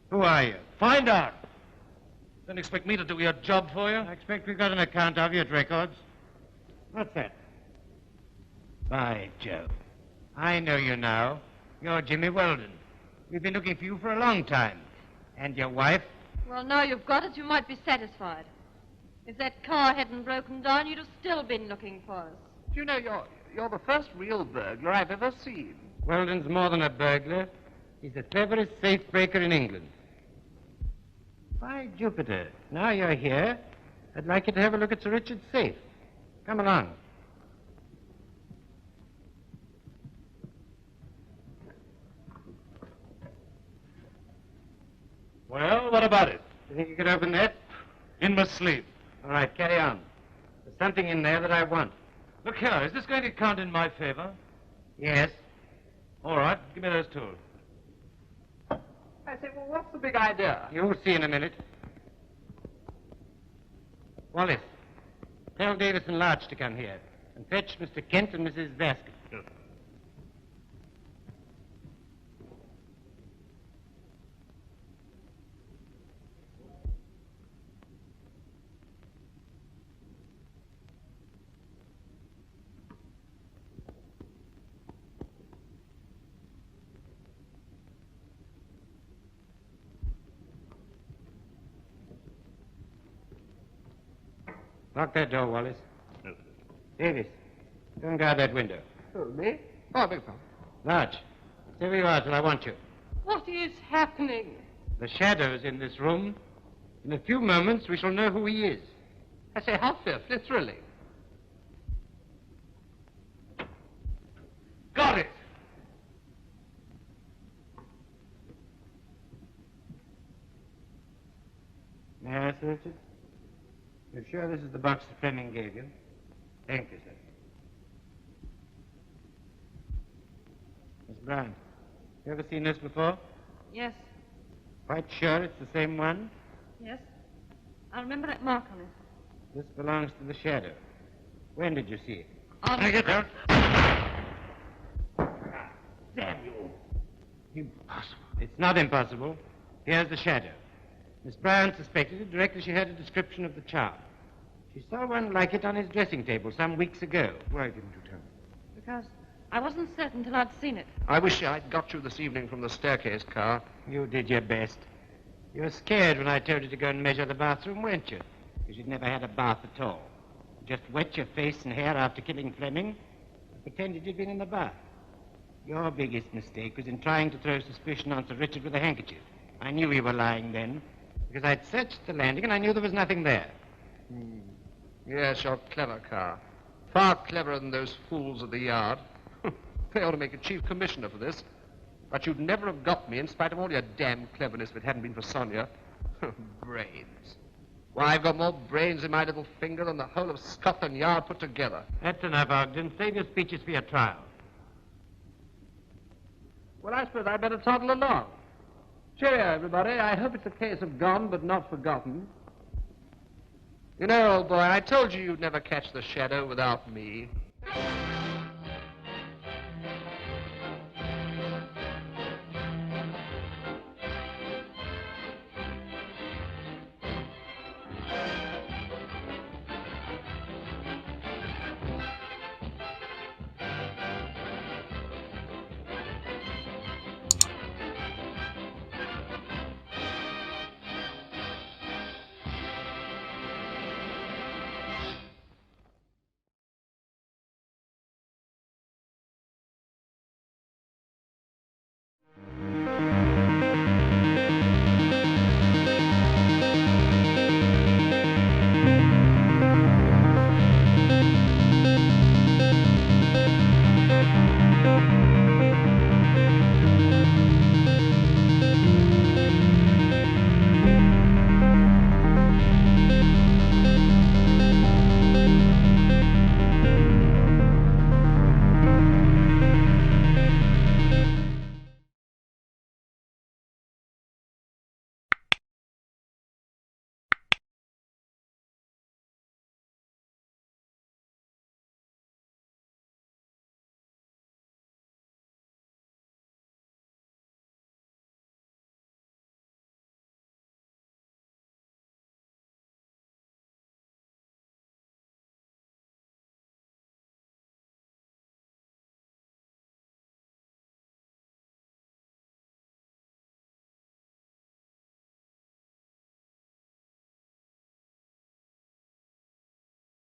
Who are you? Find out. Don't expect me to do your job for you. I expect we've got an account of you at records. What's that? By Jove. I know you now. You're Jimmy Weldon. We've been looking for you for a long time. And your wife? Well, now you've got it, you might be satisfied. If that car hadn't broken down, you'd have still been looking for us. Do you know, you're the first real burglar I've ever seen. Weldon's more than a burglar. He's the cleverest safe breaker in England. By Jupiter, now you're here, I'd like you to have a look at Sir Richard's safe. Come along. Well, what about it? You think you could open that? In my sleep. All right, carry on. There's something in there that I want. Look here, is this going to count in my favor? Yes. All right, give me those tools. I say, well, what's the big idea? You'll see in a minute. Wallace, tell Davis and Larch to come here and fetch Mr. Kent and Mrs. Vasquez. Lock that door, Wallace. Davis, go and guard that window. Oh, me? Oh, I beg your pardon. Larch, stay where you are till I want you. What is happening? The shadow's in this room. In a few moments, we shall know who he is. I say, how fearfully thrilling. Got it! May I ask, Richard? You're sure this is the box that Fleming gave you? Thank you, sir. Miss Brown, you ever seen this before? Yes, Quite sure it's the same one? yes. I remember that mark on it. This belongs to the shadow. When did you see it? I get out. Damn you. Impossible. It's not impossible. Here's the shadow. Miss Brown suspected it directly she heard a description of the charm. She saw one like it on his dressing table some weeks ago. Why didn't you tell me? Because I wasn't certain till I'd seen it. I wish I'd got you this evening from the staircase car. You did your best. You were scared when I told you to go and measure the bathroom, weren't you? Because you'd never had a bath at all. You just wet your face and hair after killing Fleming and pretended you'd been in the bath. Your biggest mistake was in trying to throw suspicion on Sir Richard with a handkerchief. I knew you were lying then, because I'd searched the landing and I knew there was nothing there. Yes, you're clever, Carr. Far cleverer than those fools at the Yard. They ought to make a chief commissioner for this. But you'd never have got me in spite of all your damn cleverness if it hadn't been for Sonia. Brains. Why, I've got more brains in my little finger than the whole of Scotland Yard put together. That's enough, Ogden. Save your speeches for your trial. Well, I suppose I'd better toddle along. Cheerio, everybody. I hope it's a case of gone but not forgotten. You know, old boy, I told you you'd never catch the shadow without me.